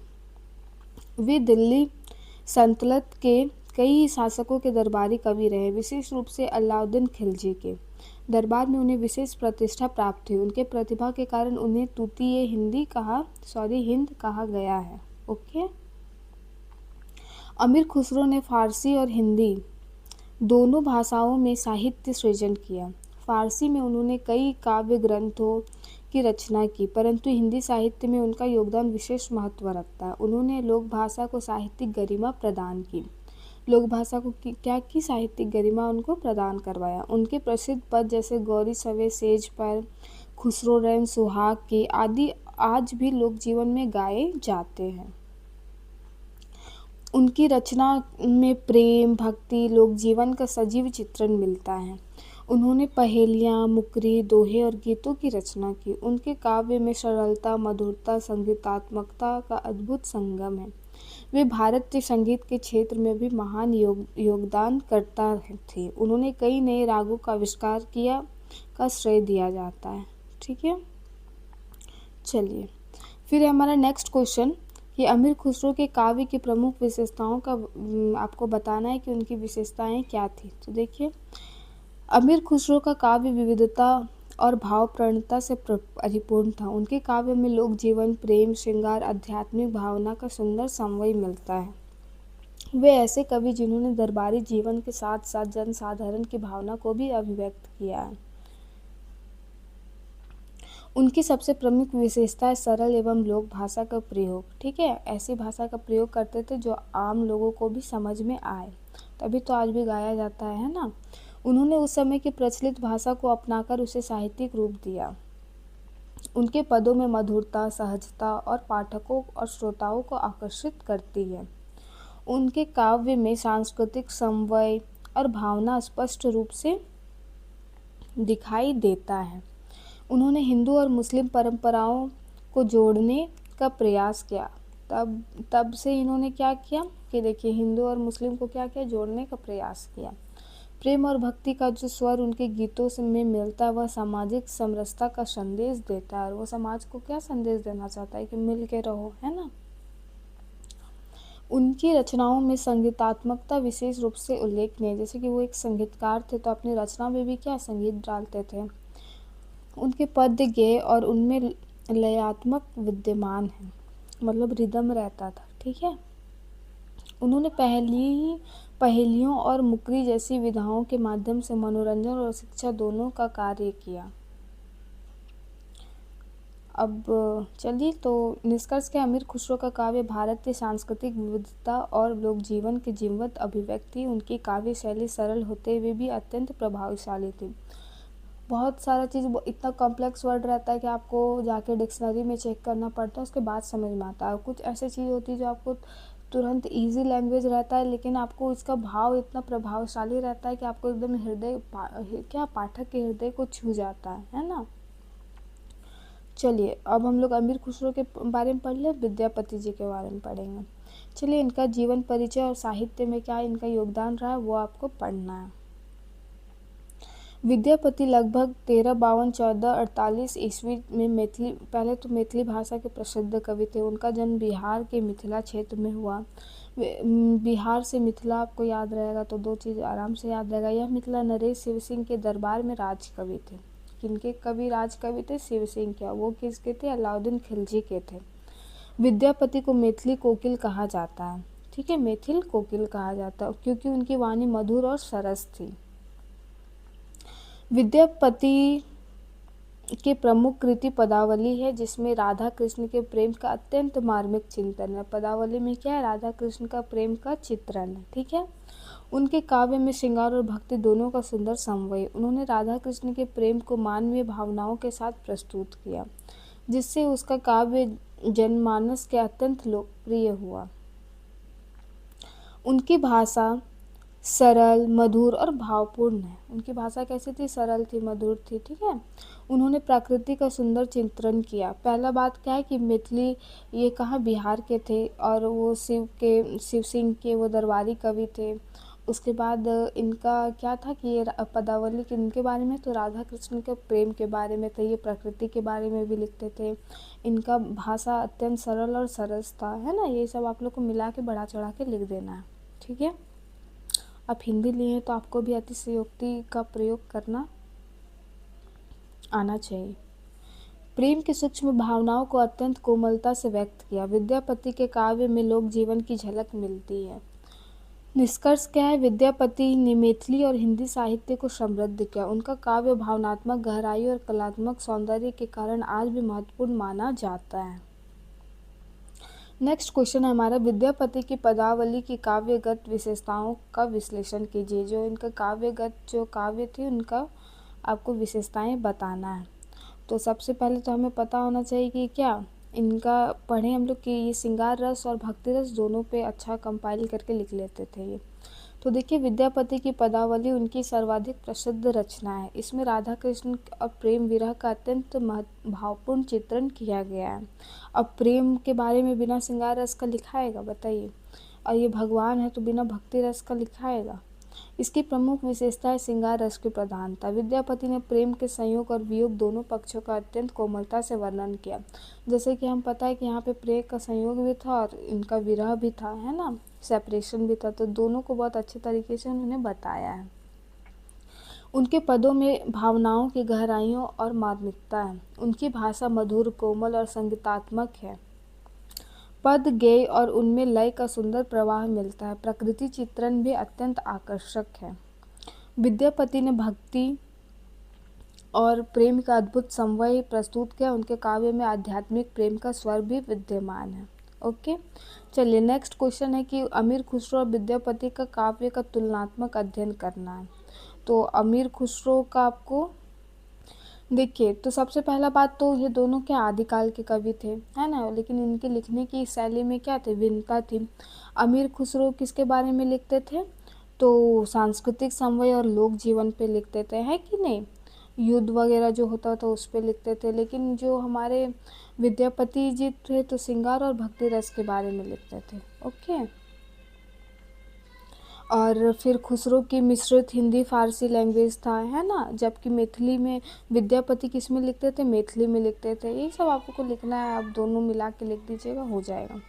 वे दिल्ली सल्तनत के कई शासकों के दरबारी कवि रहे, विशेष रूप से अलाउद्दीन खिलजी के दरबार में उन्हें विशेष प्रतिष्ठा प्राप्त हुई। उनके प्रतिभा के कारण उन्हें तूतीय हिंद कहा गया है। ओके। अमीर खुसरो ने फारसी और हिंदी दोनों भाषाओं में साहित्य सृजन किया। फारसी में उन्होंने कई काव्य ग्रंथों की रचना की, परंतु हिंदी साहित्य में उनका योगदान विशेष महत्व रखता है। उन्होंने लोक भाषा को साहित्यिक गरिमा प्रदान की। लोक भाषा को क्या की साहित्यिक गरिमा उनको प्रदान करवाया। उनके प्रसिद्ध पद जैसे गौरी सवे सेज पर, खुसरो रैन सुहाग के आदि आज भी लोक जीवन में गाए जाते हैं। उनकी रचना में प्रेम, भक्ति, लोक जीवन का सजीव चित्रण मिलता है। उन्होंने पहेलियाँ, मुकरी, दोहे और गीतों की रचना की। उनके काव्य में सरलता, मधुरता, संगीतात्मकता का अद्भुत संगम है। वे भारतीय संगीत के क्षेत्र में भी महान योगदान करता थे। उन्होंने कई नए रागों का आविष्कार किया का श्रेय दिया जाता है। ठीक है, चलिए फिर हमारा नेक्स्ट क्वेश्चन कि अमीर खुसरो के काव्य की प्रमुख विशेषताओं का आपको बताना है कि उनकी विशेषताएं क्या थी। तो देखिए, अमीर खुसरो का काव्य विविधता और भावपूर्णता से परिपूर्ण था। उनके काव्य में लोक जीवन, प्रेम, श्रृंगार, आध्यात्मिक भावना का सुंदर समन्वय मिलता है। वे ऐसे कवि जिन्होंने दरबारी जीवन के साथ साथ जनसाधारण की भावना को भी अभिव्यक्त किया है। उनकी सबसे प्रमुख विशेषता है सरल एवं लोक भाषा का प्रयोग। ठीक है, ऐसी भाषा का प्रयोग करते थे जो आम लोगों को भी समझ में आए, तभी तो आज भी गाया जाता है ना। उन्होंने उस समय की प्रचलित भाषा को अपनाकर उसे साहित्यिक रूप दिया। उनके पदों में मधुरता, सहजता और पाठकों और श्रोताओं को आकर्षित करती है। उनके काव्य में सांस्कृतिक समन्वय और भावना स्पष्ट रूप से दिखाई देता है। उन्होंने हिंदू और मुस्लिम परंपराओं को जोड़ने का प्रयास किया। तब से इन्होंने क्या किया कि देखिए, हिंदू और मुस्लिम को क्या किया, जोड़ने का प्रयास किया। प्रेम और भक्ति का जो स्वर उनके गीतों में मिलता है वह सामाजिक समरसता का संदेश देता है। और वो समाज को क्या संदेश देना चाहता है कि मिल के रहो, है ना। उनकी रचनाओं में संगीतात्मकता विशेष रूप से उल्लेखनीय है। जैसे कि वो एक संगीतकार थे तो अपनी रचना में भी क्या संगीत डालते थे। उनके पद्य गेय और उनमें लयात्मक विद्यमान है, मतलब रिदम रहता था। ठीक है, उन्होंने पहेलियों और मुकरी जैसी विधाओं के माध्यम से मनोरंजन और शिक्षा दोनों का कार्य किया। अब चलिए, तो निष्कर्ष के अमीर खुसरो का काव्य भारतीय सांस्कृतिक विविधता और लोक जीवन की जीवंत अभिव्यक्ति। उनकी काव्य शैली सरल होते हुए भी अत्यंत प्रभावशाली थी। बहुत सारा चीज़, इतना कॉम्प्लेक्स वर्ड रहता है कि आपको जाके डिक्शनरी में चेक करना पड़ता है, उसके बाद समझ में आता है। कुछ ऐसी चीज़ होती है जो आपको तुरंत इजी लैंग्वेज रहता है, लेकिन आपको इसका भाव इतना प्रभावशाली रहता है कि आपको एकदम पाठक के हृदय को छू जाता है ना। चलिए, अब हम लोग अमीर खुसरो के बारे में पढ़ लें, विद्यापति जी के बारे में पढ़ेंगे। चलिए, इनका जीवन परिचय और साहित्य में क्या इनका योगदान रहा है वो आपको पढ़ना है। विद्यापति लगभग 1352-1448 ईस्वी में पहले तो मैथिली भाषा के प्रसिद्ध कवि थे। उनका जन्म बिहार के मिथिला क्षेत्र में हुआ। बिहार से मिथिला आपको याद रहेगा तो दो चीज़ आराम से याद रहेगा। यह मिथिला नरेश शिव सिंह के दरबार में राजकवि थे। किनके कवि राजकवि थे? शिव सिंह के। वो किसके थे? अलाउद्दीन खिलजी के थे। विद्यापति को मैथिली कोकिल कहा जाता है। ठीक है, मैथिल कोकिल कहा जाता है क्योंकि उनकी वाणी मधुर और सरस थी। विद्यापति के प्रमुख कृति पदावली है, जिसमें राधा कृष्ण के प्रेम का अत्यंत मार्मिक चिंतन है। पदावली में क्या है? राधा कृष्ण का प्रेम का चित्रण है। ठीक है, उनके काव्य में श्रृंगार और भक्ति दोनों का सुंदर समन्वय। उन्होंने राधा कृष्ण के प्रेम को मानवीय भावनाओं के साथ प्रस्तुत किया, जिससे उसका काव्य जनमानस के अत्यंत लोकप्रिय हुआ। उनकी भाषा सरल, मधुर और भावपूर्ण है। उनकी भाषा कैसी थी? सरल थी, मधुर थी। ठीक है, उन्होंने प्रकृति का सुंदर चित्रण किया। पहला बात क्या है कि मैथिली ये कहाँ बिहार के थे और वो शिव सिंह के वो दरबारी कवि थे। उसके बाद इनका क्या था कि ये पदावली इनके बारे में तो राधा कृष्ण के प्रेम के बारे में थे। ये प्रकृति के बारे में भी लिखते थे। इनका भाषा अत्यंत सरल और सरस था, है ना। ये सब आप लोग को मिला के बढ़ा चढ़ा के लिख देना है। ठीक है, आप हिंदी लिए हैं तो आपको भी अतिशयोक्ति का प्रयोग करना आना चाहिए। प्रेम की सूक्ष्म भावनाओं को अत्यंत कोमलता से व्यक्त किया। विद्यापति के काव्य में लोक जीवन की झलक मिलती है। निष्कर्ष क्या है? विद्यापति ने मैथिली और हिंदी साहित्य को समृद्ध किया। उनका काव्य भावनात्मक गहराई और कलात्मक सौंदर्य के कारण आज भी महत्वपूर्ण माना जाता है। नेक्स्ट क्वेश्चन है हमारा, विद्यापति की पदावली की काव्यगत विशेषताओं का विश्लेषण कीजिए। जो इनका काव्यगत जो काव्य थी उनका आपको विशेषताएं बताना है। तो सबसे पहले तो हमें पता होना चाहिए कि क्या इनका पढ़े हम लोग कि ये श्रृंगार रस और भक्ति रस दोनों पे अच्छा कंपाइल करके लिख लेते थे ये। तो देखिए, विद्यापति की पदावली उनकी सर्वाधिक प्रसिद्ध रचना है। इसमें राधा कृष्ण और प्रेम विरह का अत्यंत भावपूर्ण चित्रण किया गया है। अब प्रेम के बारे में बिना श्रृंगार रस का लिखाएगा बताइए, और ये भगवान है तो बिना भक्ति रस का लिखाएगा। इसकी प्रमुख विशेषता है श्रृंगार रस की प्रधानता। विद्यापति ने प्रेम के संयोग और वियोग दोनों पक्षों का अत्यंत कोमलता से वर्णन किया। जैसे कि हम पता है कि यहाँ पे प्रेम का संयोग भी था और इनका विरह भी था, है ना, सेपरेशन भी था, तो दोनों को बहुत अच्छे तरीके से उन्होंने बताया है। उनके पदों में भावनाओं की गहराइयों और मार्मिकता है। उनकी भाषा मधुर, कोमल और संगीतात्मक है। पद गेय और उनमें लय का सुंदर प्रवाह मिलता है। प्रकृति चित्रण भी अत्यंत आकर्षक है। विद्यापति ने भक्ति और प्रेम का अद्भुत समन्वय प्रस्तुत किया। उनके काव्य में आध्यात्मिक प्रेम का स्वर भी विद्यमान है। ओके, चलिए नेक्स्ट क्वेश्चन है कि अमीर खुसरो और विद्यापति का काव्य का तुलनात्मक अध्ययन करना है। तो अमीर खुसरो का आपको देखिए, तो सबसे पहला बात तो ये दोनों क्या आदिकाल के कवि थे, है ना, लेकिन इनके लिखने की शैली में क्या थे, भिन्नता थी। अमीर खुसरो किसके बारे में लिखते थे? तो सांस्कृतिक समन्वय और लोक जीवन पे लिखते थे, है कि नहीं, युद्ध वगैरह जो होता था उस पे लिखते थे। लेकिन जो हमारे विद्यापति जी थे तो श्रृंगार और भक्ति रस के बारे में लिखते थे। ओके, और फिर खुसरो की मिश्रित हिंदी फारसी लैंग्वेज था, है ना, जबकि मैथिली में विद्यापति किस में लिखते थे, मैथिली में लिखते थे। यही सब आपको लिखना है, आप दोनों मिला के लिख दीजिएगा, हो जाएगा।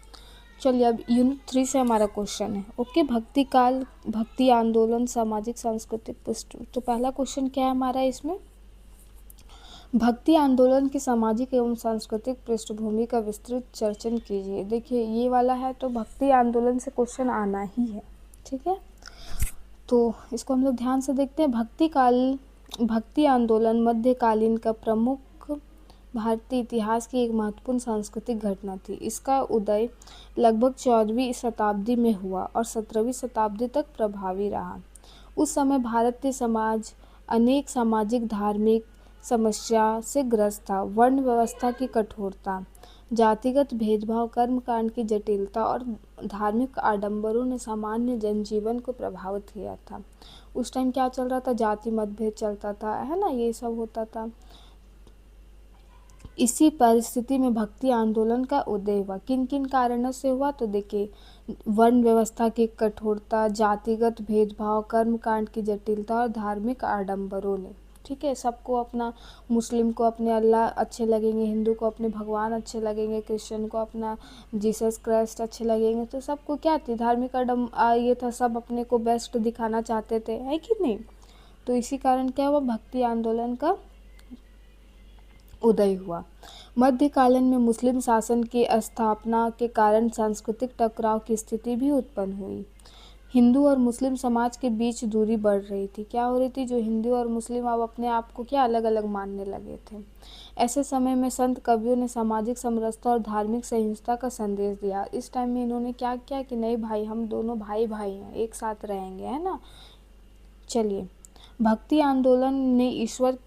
चलिए अब यूनिट 3 से हमारा क्वेश्चन है। ओके, भक्ति काल, भक्ति आंदोलन, सामाजिक सांस्कृतिक पृष्ठभूमि। तो पहला क्वेश्चन क्या है हमारा इसमें, भक्ति आंदोलन की सामाजिक एवं सांस्कृतिक पृष्ठभूमि का विस्तृत चर्चन कीजिए। देखिए ये वाला है तो भक्ति आंदोलन से क्वेश्चन आना ही है, ठीक है। तो इसको हम लोग ध्यान से देखते हैं। भक्ति आंदोलन मध्यकालीन का प्रमुख भारतीय इतिहास की एक महत्वपूर्ण सांस्कृतिक घटना थी। इसका उदय लगभग 14वीं शताब्दी में हुआ और 17वीं शताब्दी तक प्रभावी रहा। उस समय भारतीय समाज अनेक सामाजिक धार्मिक समस्या से ग्रस्त था। वर्ण व्यवस्था की कठोरता, जातिगत भेदभाव, कर्मकांड की जटिलता और धार्मिक आडंबरों ने सामान्य जनजीवन को प्रभावित किया था। उस टाइम क्या चल रहा था, जाति मतभेद चलता था, है ना, ये सब होता था। इसी परिस्थिति में भक्ति आंदोलन का उदय हुआ। किन किन कारणों से हुआ? तो देखिए, वर्ण व्यवस्था की कठोरता, जातिगत भेदभाव, कर्मकांड की जटिलता और धार्मिक आडंबरों ने, ठीक है, सबको अपना, मुस्लिम को अपने अल्लाह अच्छे लगेंगे, हिंदू को अपने भगवान अच्छे लगेंगे, क्रिश्चियन को अपना जीसस क्राइस्ट अच्छे लगेंगे, तो सबको क्या थी, धार्मिक ये था, सब अपने को बेस्ट दिखाना चाहते थे, है कि नहीं। तो इसी कारण क्या हुआ, भक्ति आंदोलन का उदय हुआ। मध्यकालीन में मुस्लिम शासन की स्थापना के कारण सांस्कृतिक टकराव की स्थिति भी उत्पन्न हुई। हिंदू और मुस्लिम समाज के बीच दूरी बढ़ रही थी। क्या हो रही थी, जो हिंदू और मुस्लिम अब अपने आप को क्या अलग अलग मानने लगे थे। ऐसे समय में संत कवियों ने सामाजिक समरसता और धार्मिक सहिष्णुता का संदेश दिया। इस टाइम में इन्होंने क्या किया कि नहीं भाई, हम दोनों भाई भाई हैं, एक साथ रहेंगे, है ना। चलिए, भक्ति आंदोलन ने ईश्वर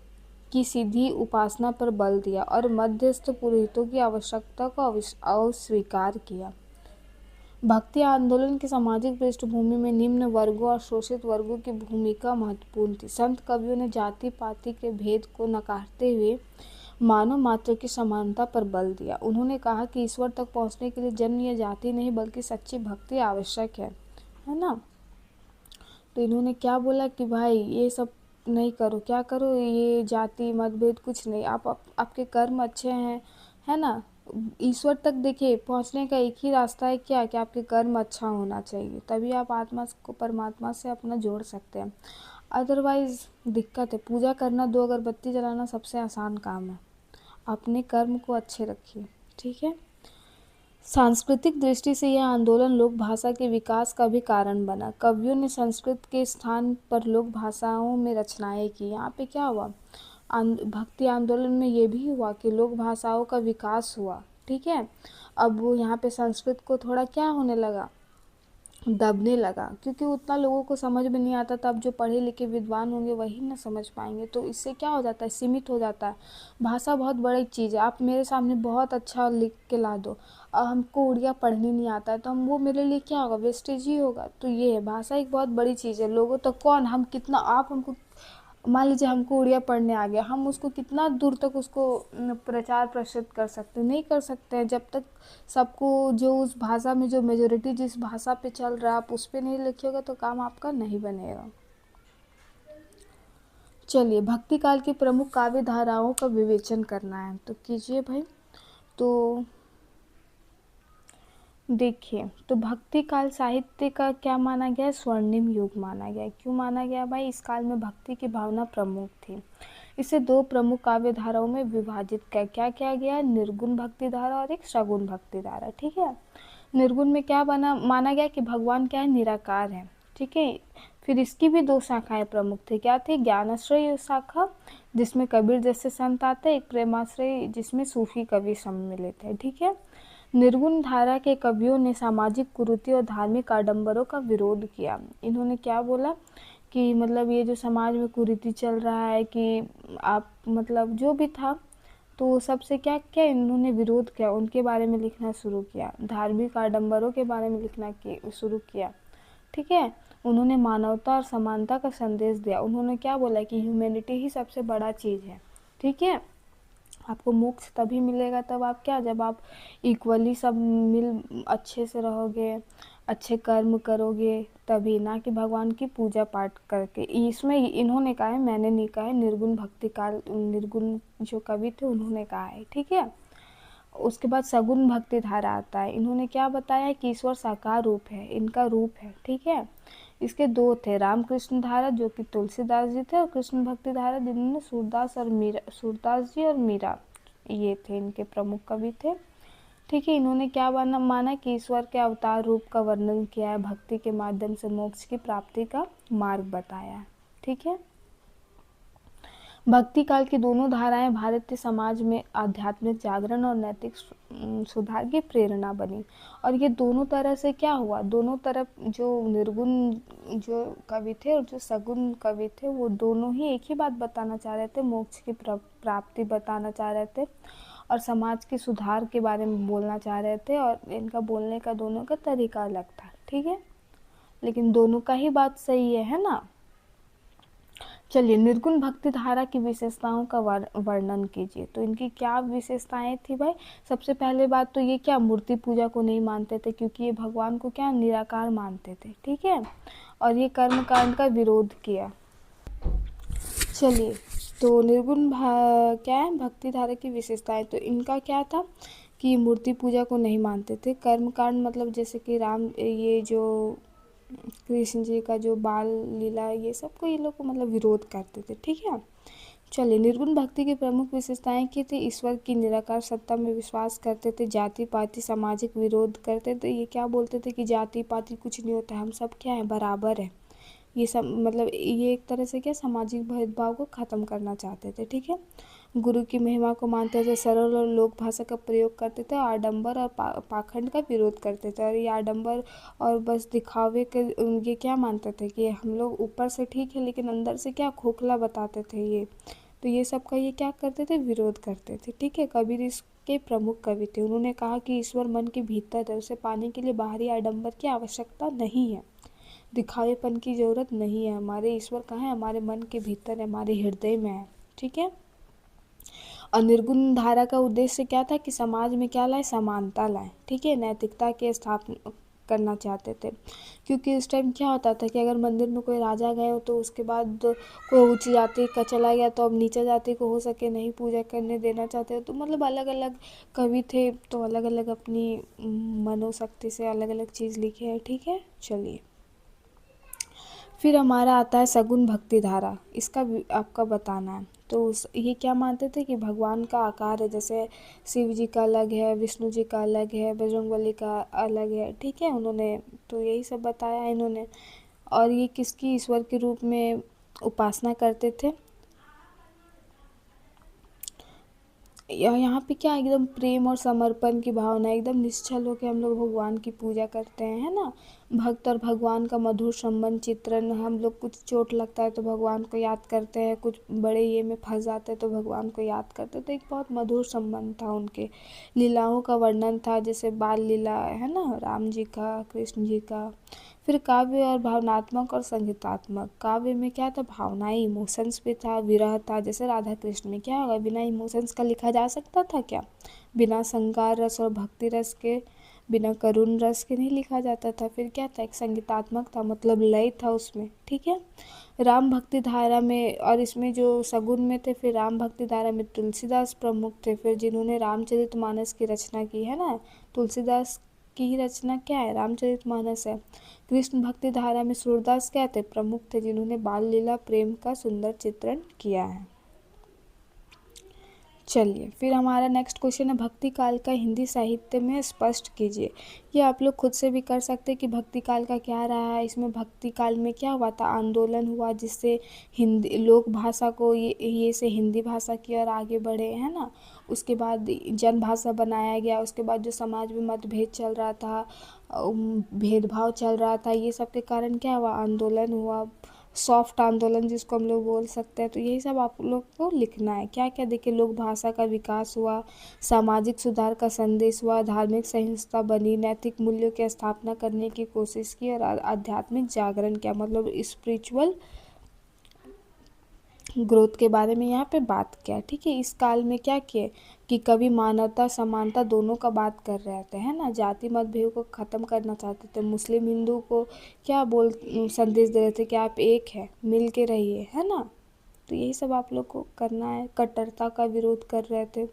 की सीधी उपासना पर बल दिया और मध्यस्थ पुरोहितों की आवश्यकता को अस्वीकार किया। भक्ति आंदोलन की सामाजिक पृष्ठभूमि में निम्न वर्गों और शोषित वर्गों की भूमिका महत्वपूर्ण थी। संत कवियों ने जाति पाति के भेद को नकारते हुए मानव मात्र की समानता पर बल दिया। उन्होंने कहा कि ईश्वर तक पहुंचने के लिए जन्म या जाति नहीं बल्कि सच्ची भक्ति आवश्यक है ना। तो इन्होंने क्या बोला कि भाई ये सब नहीं करो, क्या करो, ये जाति मतभेद कुछ नहीं, आपके कर्म अच्छे हैं, है ना, ईश्वर तक देखिए पहुंचने का एक ही रास्ता है, क्या कि आपके कर्म अच्छा होना चाहिए, तभी आप आत्मा को परमात्मा से अपना जोड़ सकते हैं। अदरवाइज दिक्कत है। पूजा करना, 2 अगरबत्ती जलाना सबसे आसान काम है। अपने कर्म को अच्छे रखिए, ठीक है। सांस्कृतिक दृष्टि से यह आंदोलन लोक भाषा के विकास का भी कारण बना। कवियों ने संस्कृत के स्थान पर लोक भाषाओं में रचनाएं की। यहाँ पे क्या हुआ, भक्ति आंदोलन में ये भी हुआ कि लोक भाषाओं का विकास हुआ, ठीक है। अब वो यहाँ पे संस्कृत को थोड़ा क्या होने लगा, दबने लगा, क्योंकि उतना लोगों को समझ में नहीं आता था। अब जो पढ़े लिखे विद्वान होंगे वही ना समझ पाएंगे, तो इससे क्या हो जाता है, सीमित हो जाता है। भाषा बहुत बड़ी चीज़ है। आप मेरे सामने बहुत अच्छा लिख के ला दो, हमको उड़िया पढ़नी नहीं आता है, तो हम वो मेरे लिए क्या होगा, वेस्टेज ही होगा। तो ये है, भाषा एक बहुत बड़ी चीज़ है। लोगों तक कौन, हम कितना, आप हमको मान लीजिए हमको उड़िया पढ़ने आ गया, हम उसको कितना दूर तक उसको प्रचार प्रसारित कर सकते हैं, नहीं कर सकते हैं। जब तक सबको जो उस भाषा में जो मेजोरिटी जिस भाषा पे चल रहा है आप उस पे नहीं लिखिएगा तो काम आपका नहीं बनेगा। चलिए, भक्ति काल की प्रमुख काव्य धाराओं का विवेचन करना है तो कीजिए भाई। तो देखिए, तो भक्ति काल साहित्य का क्या माना गया है, स्वर्णिम युग माना गया है। क्यों माना गया भाई, इस काल में भक्ति की भावना प्रमुख थी। इसे 2 प्रमुख काव्य धाराओं में विभाजित क्या किया गया है, निर्गुण भक्ति धारा और एक सगुण भक्ति धारा, ठीक है। निर्गुण में क्या बना माना गया कि भगवान क्या है, निराकार है, ठीक है। फिर इसकी भी 2 शाखाएं प्रमुख थी, क्या थी, ज्ञानाश्रय शाखा जिसमें कबीर जैसे संत आते हैं, एक प्रेमाश्रय जिसमें सूफी कवि सम्मिलित है, ठीक है। निर्गुण धारा के कवियों ने सामाजिक कुरीति और धार्मिक आडंबरों का विरोध किया। इन्होंने क्या बोला कि मतलब ये जो समाज में कुरीति चल रहा है कि आप मतलब जो भी था, तो सबसे क्या क्या इन्होंने विरोध किया, उनके बारे में लिखना शुरू किया, धार्मिक आडंबरों के बारे में लिखना शुरू किया, ठीक है। उन्होंने मानवता और समानता का संदेश दिया। उन्होंने क्या बोला कि ह्यूमैनिटी ही सबसे बड़ा चीज़ है, ठीक है। आपको मोक्ष तभी मिलेगा तब आप क्या, जब आप इक्वली सब मिल अच्छे से रहोगे, अच्छे कर्म करोगे, तभी, ना कि भगवान की पूजा पाठ करके। इसमें इन्होंने कहा है, मैंने नहीं कहा है, निर्गुण भक्ति काल निर्गुण जो कवि थे उन्होंने कहा है, ठीक है। उसके बाद सगुण भक्ति धारा आता है। इन्होंने क्या बताया कि ईश्वर साकार रूप है, इनका रूप है, ठीक है। इसके 2 थे, रामकृष्ण धारा जो कि तुलसीदास जी थे, और कृष्ण भक्ति धारा जिन्होंने सूरदास जी और मीरा, ये थे इनके प्रमुख कवि थे, ठीक है। इन्होंने क्या माना कि ईश्वर के अवतार रूप का वर्णन किया है, भक्ति के माध्यम से मोक्ष की प्राप्ति का मार्ग बताया है, ठीक है। भक्ति काल की दोनों धाराएं भारतीय समाज में आध्यात्मिक जागरण और नैतिक सुधार की प्रेरणा बनी। और ये दोनों तरह से क्या हुआ, दोनों तरफ जो निर्गुण जो कवि थे और जो सगुण कवि थे वो दोनों ही एक ही बात बताना चाह रहे थे, मोक्ष की प्राप्ति बताना चाह रहे थे और समाज के सुधार के बारे में बोलना चाह रहे थे। और इनका बोलने का दोनों का तरीका अलग था, ठीक है, लेकिन दोनों का ही बात सही है ना। चलिए, निर्गुण भक्ति धारा की विशेषताओं का वर्णन कीजिए। तो इनकी क्या विशेषताएं थी भाई, सबसे पहले बात तो ये क्या, मूर्ति पूजा को नहीं मानते थे, क्योंकि ये भगवान को क्या निराकार मानते थे, ठीक है। और ये कर्म कांड का विरोध किया। चलिए, तो निर्गुण क्या है, भक्ति धारा की विशेषताएं, तो इनका क्या था कि मूर्ति पूजा को नहीं मानते थे, कर्म कांड मतलब जैसे कि राम, ये जो कृष्ण जी का जो बाल लीला, ये सब को ये लोग मतलब विरोध करते थे, ठीक है। चलिए, निर्गुण भक्ति की प्रमुख विशेषताएं की थी, ईश्वर की निराकार सत्ता में विश्वास करते थे, जाति पाति सामाजिक विरोध करते थे। ये क्या बोलते थे कि जाति पाति कुछ नहीं होता, हम सब क्या है, बराबर है। ये सब मतलब ये एक तरह से क्या सामाजिक भेदभाव को ख़त्म करना चाहते थे, ठीक है। गुरु की महिमा को मानते थे, सरल और लोक भाषा का प्रयोग करते थे, आडंबर और पाखंड का विरोध करते थे। और ये आडंबर और बस दिखावे के ये क्या मानते थे कि हम लोग ऊपर से ठीक है लेकिन अंदर से क्या खोखला बताते थे ये, तो ये सब का ये क्या करते थे, विरोध करते थे, ठीक है। कबीर इसके प्रमुख कवि थे। उन्होंने कहा कि ईश्वर मन के भीतर है, उसे पाने के लिए बाहरी आडंबर की आवश्यकता नहीं है, दिखावेपन की ज़रूरत नहीं है। हमारे ईश्वर कहाँ है, हमारे मन के भीतर है, हमारे हृदय में है, ठीक है। और निर्गुण धारा का उद्देश्य क्या था कि समाज में क्या लाए, समानता लाए, ठीक है, नैतिकता के स्थापना करना चाहते थे, क्योंकि उस टाइम क्या होता था कि अगर मंदिर में कोई राजा गए हो तो उसके बाद कोई ऊंची जाति का चला गया तो अब नीचे जाति को हो सके नहीं पूजा करने देना चाहते हो। तो मतलब अलग अलग कवि थे तो अलग अलग अपनी मनोशक्ति से अलग अलग चीज़ लिखे हैं। ठीक है, चलिए फिर हमारा आता है सगुन भक्ति धारा। इसका भी आपका बताना है। तो ये क्या मानते थे कि भगवान का आकार है, जैसे शिव जी का अलग है, विष्णु जी का अलग है, बजरंगबली का अलग है। ठीक है, उन्होंने तो यही सब बताया है इन्होंने। और ये किसकी ईश्वर के रूप में उपासना करते थे। यहाँ पे क्या एकदम प्रेम और समर्पण की भावना, एकदम निश्चल होकर हम लोग भगवान की पूजा करते हैं, है ना। भक्त और भगवान का मधुर संबंध चित्रण, हम लोग कुछ चोट लगता है तो भगवान को याद करते हैं, कुछ बड़े ये में फंस जाते हैं तो भगवान को याद करते हैं। तो एक बहुत मधुर संबंध था उनके। लीलाओं का वर्णन था, जैसे बाल लीला है ना, राम जी का, कृष्ण जी का। फिर काव्य और भावनात्मक और संगीतात्मक। काव्य में क्या था, भावनाएं, इमोशंस भी था, विरह था। जैसे राधा कृष्ण में क्या होगा, बिना इमोशंस का लिखा जा सकता था क्या। बिना श्रृंगार रस और भक्ति रस के, बिना करुण रस के नहीं लिखा जाता था। फिर क्या था, एक संगीतात्मक था, मतलब लय था उसमें। ठीक है, राम भक्ति धारा में और इसमें जो सगुन में थे, फिर राम भक्ति धारा में तुलसीदास प्रमुख थे, फिर जिन्होंने रामचरितमानस की रचना की है ना। तुलसीदास की ही रचना क्या है, रामचरितमानस है। कृष्ण भक्ति धारा में सूरदास क्या थे, प्रमुख थे, जिन्होंने बाल लीला प्रेम का सुंदर चित्रण किया है। चलिए फिर हमारा नेक्स्ट क्वेश्चन है, भक्ति काल का हिंदी साहित्य में स्पष्ट कीजिए। ये आप लोग खुद से भी कर सकते हैं कि भक्ति काल का क्या रहा है। इसमें भक्ति काल में क्या हुआ था, आंदोलन हुआ जिससे हिंदी लोक भाषा को ये से हिंदी भाषा की ओर आगे बढ़े, है ना। उसके बाद जन भाषा बनाया गया। उसके बाद जो समाज में मतभेद चल रहा था, भेदभाव चल रहा था, ये सब के कारण क्या हुआ, आंदोलन हुआ, सॉफ्ट आंदोलन जिसको हम लोग बोल सकते हैं। तो यही सब आप लोग को लिखना है। क्या क्या, देखिए, लोक भाषा का विकास हुआ, सामाजिक सुधार का संदेश हुआ, धार्मिक सहिष्णुता बनी, नैतिक मूल्यों की स्थापना करने की कोशिश की, और आध्यात्मिक जागरण क्या, मतलब स्पिरिचुअल ग्रोथ के बारे में यहाँ पे बात किया। ठीक है, इस काल में क्या किए कि कवि मानवता समानता दोनों का बात कर रहे थे, है ना। जाति मतभेद को ख़त्म करना चाहते थे। मुस्लिम हिंदू को क्या संदेश दे रहे थे कि आप एक है, मिल के रहिए, है ना। तो यही सब आप लोग को करना है। कट्टरता का विरोध कर रहे थे।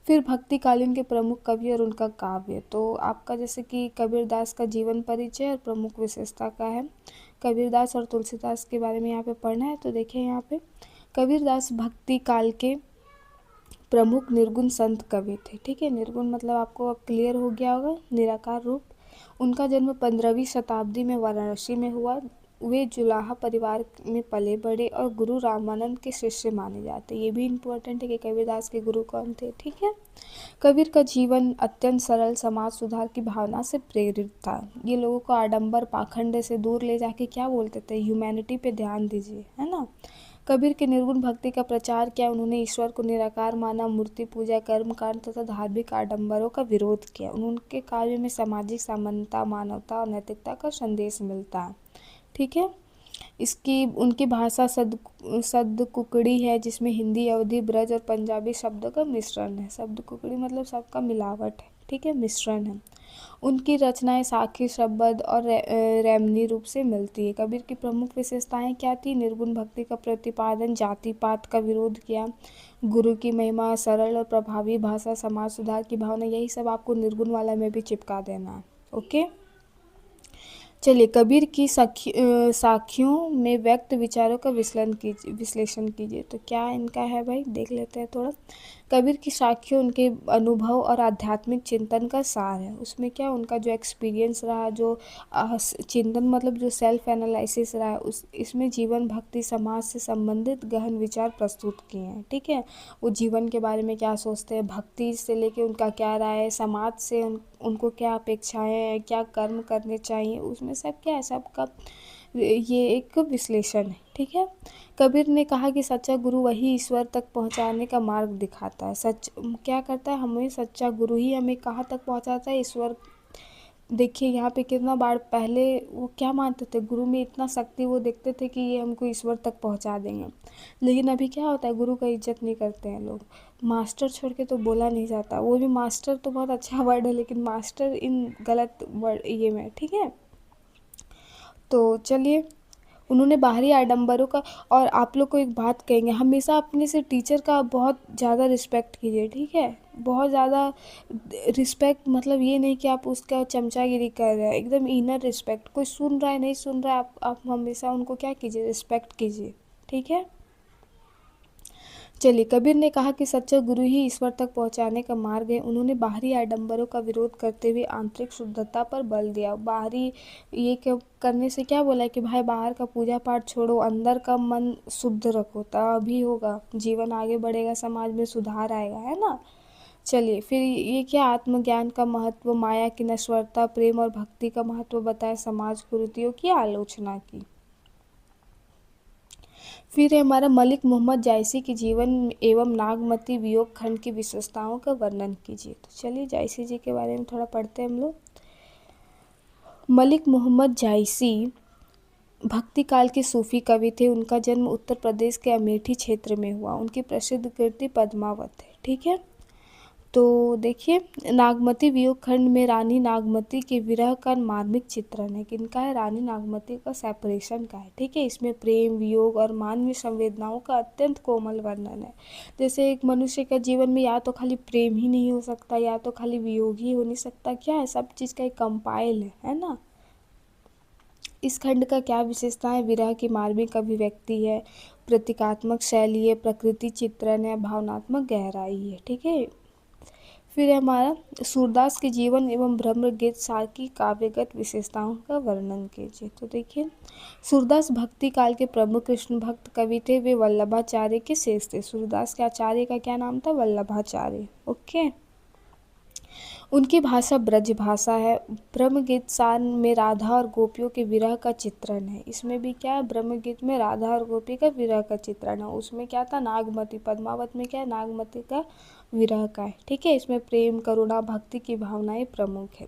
फिर भक्तिकालीन के प्रमुख कवि और उनका काव्य। तो आपका जैसे कि कबीरदास का जीवन परिचय और प्रमुख विशेषता का है। कबीरदास और तुलसीदास के बारे में यहाँ पे पढ़ना है। तो देखिए यहाँ पे कबीरदास भक्ति काल के प्रमुख निर्गुण संत कवि थे। ठीक है, निर्गुण मतलब आपको अब क्लियर हो गया होगा, निराकार रूप। उनका जन्म 15वीं शताब्दी में वाराणसी में हुआ। वे जुलाहा परिवार में पले बड़े और गुरु रामानंद के शिष्य माने जाते। ये भी इम्पोर्टेंट है कि कबीरदास के गुरु कौन थे। ठीक है, कबीर का जीवन अत्यंत सरल, समाज सुधार की भावना से प्रेरित था। ये लोगों को आडंबर पाखंड से दूर ले जाके क्या बोलते थे, ह्यूमैनिटी पे ध्यान दीजिए, है ना। कबीर के निर्गुण भक्ति का प्रचार किया। उन्होंने ईश्वर को निराकार माना, मूर्ति पूजा, कर्म कांड तथा धार्मिक आडंबरों का विरोध किया। उनके कार्य में सामाजिक समानता, मानवता और नैतिकता का संदेश मिलता है। ठीक है, इसकी उनकी भाषा शब्द कुकड़ी है, जिसमें हिंदी, अवधी, ब्रज और पंजाबी शब्दों का मिश्रण है। शब्द कुकड़ी मतलब सबका मिलावट है। ठीक है, मिश्रण है। उनकी रचनाएं साखी, शब्द और रैमनी रूप से मिलती है। कबीर की प्रमुख विशेषताएं क्या थी, निर्गुण भक्ति का प्रतिपादन, जाति पात का विरोध किया, गुरु की महिमा, सरल और प्रभावी भाषा, समाज सुधार की भावना। यही सब आपको निर्गुण वाला में भी चिपका देना है। ओके, चलिए कबीर की साखियों में व्यक्त विचारों का विश्लेषण कीजिए। तो क्या इनका है भाई, देख लेते हैं थोड़ा। कबीर की साखियों उनके अनुभव और आध्यात्मिक चिंतन का सार है। उसमें क्या उनका जो एक्सपीरियंस रहा, जो चिंतन मतलब जो सेल्फ एनालिसिस रहा है, उस इसमें जीवन, भक्ति, समाज से संबंधित गहन विचार प्रस्तुत किए हैं। ठीक है, वो जीवन के बारे में क्या सोचते हैं, भक्ति से लेके उनका क्या राय है, समाज से उनको क्या अपेक्षाएं हैं, क्या कर्म करने चाहिए, उसमें सब क्या है, सबका ये एक विश्लेषण है। ठीक है, कबीर ने कहा कि सच्चा गुरु वही ईश्वर तक पहुंचाने का मार्ग दिखाता है। क्या करता है, हमें सच्चा गुरु ही हमें कहाँ तक पहुंचाता है, ईश्वर देखिए यहाँ पे कितना बार पहले वो क्या मानते थे, गुरु में इतना शक्ति, वो देखते थे कि ये हमको ईश्वर तक पहुँचा देंगे। लेकिन अभी क्या होता है, गुरु का इज्जत नहीं करते हैं लोग। मास्टर छोड़ के तो बोला नहीं जाता, वो भी मास्टर तो बहुत अच्छा वर्ड है, लेकिन मास्टर इन गलत वर्ड ये में, ठीक है। तो चलिए, उन्होंने बाहरी आडंबरों का, और आप लोग को एक बात कहेंगे, हमेशा अपने से टीचर का बहुत ज़्यादा रिस्पेक्ट कीजिए, ठीक है। बहुत ज़्यादा रिस्पेक्ट, मतलब ये नहीं कि आप उसका चमचागिरी कर रहे हैं, एकदम इनर रिस्पेक्ट। कोई सुन रहा है नहीं सुन रहा है, आप हमेशा उनको क्या कीजिए, रिस्पेक्ट कीजिए, ठीक है। चलिए, कबीर ने कहा कि सच्चा गुरु ही ईश्वर तक पहुंचाने का मार्ग है। उन्होंने बाहरी आडंबरों का विरोध करते हुए आंतरिक शुद्धता पर बल दिया। बाहरी ये क्या करने से क्या बोला कि भाई बाहर का पूजा पाठ छोड़ो, अंदर का मन शुद्ध रखो, तभी होगा, जीवन आगे बढ़ेगा, समाज में सुधार आएगा, है ना। चलिए, फिर ये क्या आत्मज्ञान का महत्व, माया की नश्वरता, प्रेम और भक्ति का महत्व बताया, समाज कुरीतियों की आलोचना की। फिर है हमारा मलिक मोहम्मद जायसी के जीवन एवं नागमती वियोग खंड की विशेषताओं का वर्णन कीजिए। तो चलिए जायसी जी के बारे में थोड़ा पढ़ते हैं हम लोग। मलिक मोहम्मद जायसी भक्ति काल के सूफी कवि थे। उनका जन्म उत्तर प्रदेश के अमेठी क्षेत्र में हुआ। उनकी प्रसिद्ध कृति पद्मावत है, ठीक है। तो देखिए, नागमती वियोग खंड में रानी नागमती के विरह का मार्मिक चित्रण है। किनका है, रानी नागमती का, सेपरेशन का है, ठीक है। इसमें प्रेम, वियोग और मानवीय संवेदनाओं का अत्यंत कोमल वर्णन है। जैसे एक मनुष्य का जीवन में या तो खाली प्रेम ही नहीं हो सकता, या तो खाली वियोग ही हो नहीं सकता, क्या है, सब चीज़ का एक कंपाइल है ना। इस खंड का क्या विशेषता है, विरह की मार्मिक अभिव्यक्ति है, प्रतीकात्मक शैली है, प्रकृति चित्रण है, भावनात्मक गहराई है, ठीक है। फिर है हमारा सूरदास के जीवन एवं ब्रह्मगीत सार की काव्यगत विशेषताओं का वर्णन कीजिए। तो देखिए, सूरदास भक्ति काल के प्रमुख कृष्ण भक्त कवि थे। वे वल्लभाचार्य के शेष थे। सूरदास के आचार्य का क्या नाम था, वल्लभाचार्य, ओके। उनकी भाषा ब्रज भाषा है। ब्रह्मगीत सार में राधा और गोपियों के विरह का चित्रण है। इसमें भी क्या है, ब्रह्मगीत में राधा और गोपी का विरह का चित्रण है। उसमें क्या था, नागमती, पद्मावत में क्या है, नागमती का विरह का है, ठीक है। इसमें प्रेम, करुणा, भक्ति की भावनाएं प्रमुख है।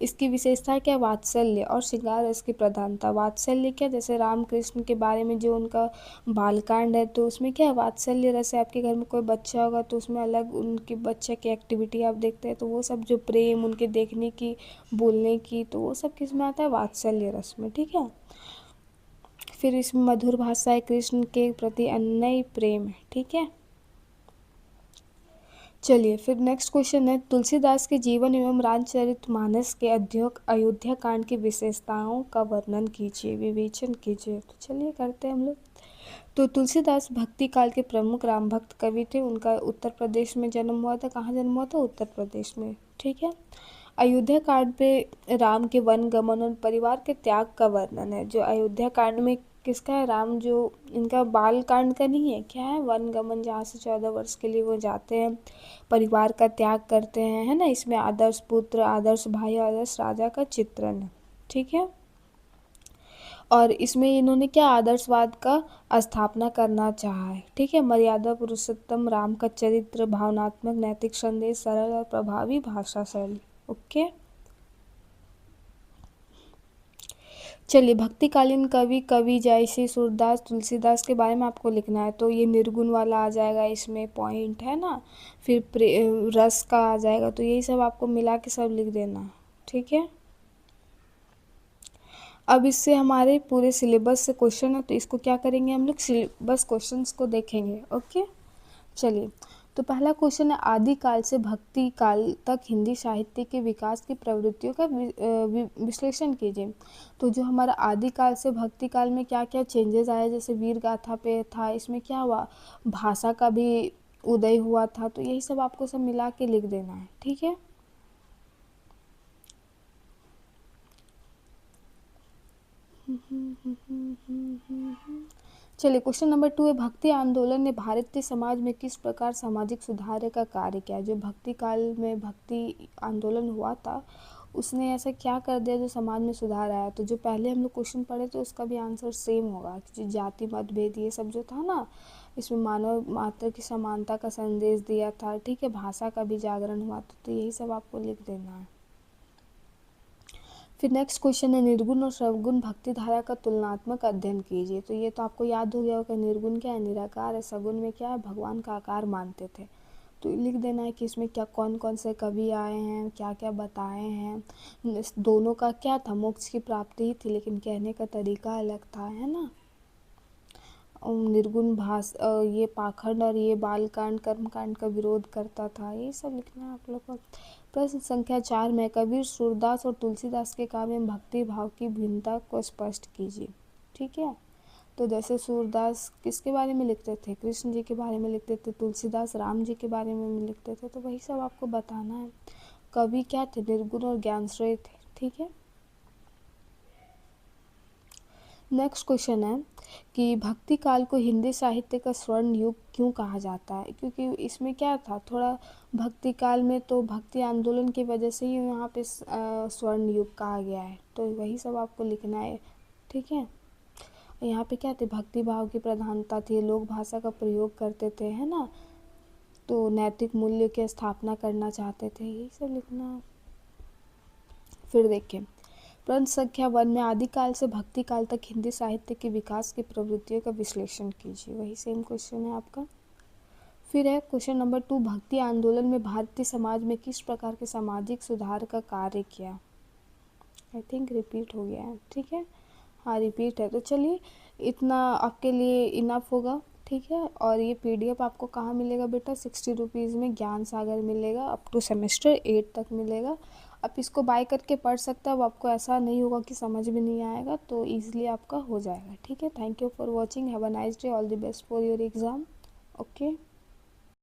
इसकी विशेषता क्या, वात्सल्य और श्रृंगार रस की प्रधानता। वात्सल्य क्या, जैसे राम कृष्ण के बारे में जो उनका बालकांड है, तो उसमें क्या है, वात्सल्य रस है। आपके घर में कोई बच्चा होगा तो उसमें अलग उनके बच्चे की एक्टिविटी आप देखते हैं, तो वो सब जो प्रेम उनके देखने की, बोलने की, तो वो सब किस में आता है, वात्सल्य रस में, ठीक है। फिर इसमें मधुर भाषा है, कृष्ण के प्रति अन्य प्रेम है, ठीक है। चलिए, फिर नेक्स्ट क्वेश्चन है, तुलसीदास के जीवन एवं रामचरितमानस के अयोध्या कांड की विशेषताओं का वर्णन कीजिए, विवेचन कीजिए। तो चलिए करते हैं हम लोग। तो तुलसीदास भक्ति काल के प्रमुख राम भक्त कवि थे। उनका उत्तर प्रदेश में जन्म हुआ था। कहाँ जन्म हुआ था, उत्तर प्रदेश में, ठीक है। अयोध्या कांड पे राम के वन गमन और परिवार के त्याग का वर्णन है। जो अयोध्या कांड में किसका है, राम जो इनका बाल कांड का नहीं है, क्या है, वन गमन, जहाँ से 14 वर्ष के लिए वो जाते हैं, परिवार का त्याग करते हैं, है ना। इसमें आदर्श पुत्र, आदर्श भाई, आदर्श राजा का चित्रण है, ठीक है। और इसमें इन्होंने क्या, आदर्शवाद का स्थापना करना चाहा है, ठीक है। मर्यादा पुरुषोत्तम राम का चरित्र, भावनात्मक नैतिक संदेश, सरल और प्रभावी भाषा शैली, ओके। चलिए, भक्तिकालीन कवि जायसी, सूरदास, तुलसीदास के बारे में आपको लिखना है। तो ये निर्गुण वाला आ जाएगा, इसमें पॉइंट है ना। फिर रस का आ जाएगा। तो यही सब आपको मिला के सब लिख देना है, ठीक है। अब इससे हमारे पूरे सिलेबस से क्वेश्चन है, तो इसको क्या करेंगे हम लोग, सिलेबस क्वेश्चंस को देखेंगे, ओके। चलिए, तो पहला क्वेश्चन है, आदिकाल से भक्ति काल तक हिंदी साहित्य के विकास की प्रवृत्तियों का विश्लेषण कीजिए। तो जो हमारा आदिकाल से भक्ति काल में क्या क्या चेंजेस आए, जैसे वीर गाथा पे था, इसमें क्या हुआ, भाषा का भी उदय हुआ था। तो यही सब आपको सब मिला के लिख देना है, ठीक है। चलिए, क्वेश्चन नंबर 2 है, भक्ति आंदोलन ने भारतीय समाज में किस प्रकार सामाजिक सुधार का कार्य किया। जो भक्ति काल में भक्ति आंदोलन हुआ था, उसने ऐसा क्या कर दिया जो समाज में सुधार आया। तो जो पहले हम लोग क्वेश्चन पढ़े थे उसका भी आंसर सेम होगा, कि जाति मतभेद ये सब जो था ना, इसमें मानव मात्र की समानता का संदेश दिया था, ठीक है। भाषा का भी जागरण हुआ था। तो यही सब आपको लिख देना है। फिर नेक्स्ट क्वेश्चन है, निर्गुण और सगुण भक्ति धारा का तुलनात्मक अध्ययन कीजिए। तो ये तो आपको याद हो गया होगा, निर्गुण क्या है, निराकार है, सगुण में क्या है, भगवान का आकार मानते थे। तो लिख देना है कि इसमें क्या कौन कौन से कवि आए हैं, क्या क्या बताए हैं। इस दोनों का क्या था, मोक्ष की प्राप्ति ही थी, लेकिन कहने का तरीका अलग था, है ना। निर्गुण ये पाखंड और ये बालकांड कर्मकांड का विरोध करता था, ये सब लिखना है आप लोग को। प्रश्न संख्या 4 में कबीर, सूरदास और तुलसीदास के काव्य में भक्ति भाव की भिन्नता को स्पष्ट कीजिए। ठीक है, तो जैसे सूरदास किसके बारे में लिखते थे, कृष्ण जी के बारे में लिखते थे, तुलसीदास राम जी के बारे में लिखते थे, तो वही सब आपको बताना है। कवि क्या थे, निर्गुण और ज्ञानश्रेय थे। ठीक है, नेक्स्ट क्वेश्चन है कि भक्ति काल को हिंदी साहित्य का स्वर्ण युग क्यों कहा जाता है। क्योंकि इसमें क्या था, थोड़ा भक्ति काल में तो भक्ति आंदोलन की वजह से ही यहाँ पे स्वर्ण युग कहा गया है, तो वही सब आपको लिखना है। ठीक है, यहाँ पे क्या थे, भक्ति भाव की प्रधानता थी, लोग भाषा का प्रयोग करते थे, है ना, तो नैतिक मूल्य की स्थापना करना चाहते थे, यही सब लिखना है। फिर देखिए, प्रश्न संख्या 1 में आदिकाल से भक्ति काल तक हिंदी साहित्य के विकास की प्रवृत्तियों का विश्लेषण कीजिए। वही सेम क्वेश्चन है आपका। फिर है क्वेश्चन नंबर 2, भक्ति आंदोलन में भारतीय समाज में किस प्रकार के सामाजिक सुधार का कार्य किया। आई थिंक रिपीट हो गया है। ठीक है, हाँ रिपीट है, तो चलिए इतना आपके लिए इनफ होगा। ठीक है, और ये PDF आपको कहाँ मिलेगा बेटा, 60 रुपीज़ में ज्ञान सागर मिलेगा, अप टू सेमेस्टर 8 तक मिलेगा। आप इसको बाय करके पढ़ सकते हो, अब आपको ऐसा नहीं होगा कि समझ में नहीं आएगा, तो ईजिली आपका हो जाएगा। ठीक है, thank you for watching, have a nice day, all the best for your exam. Okay.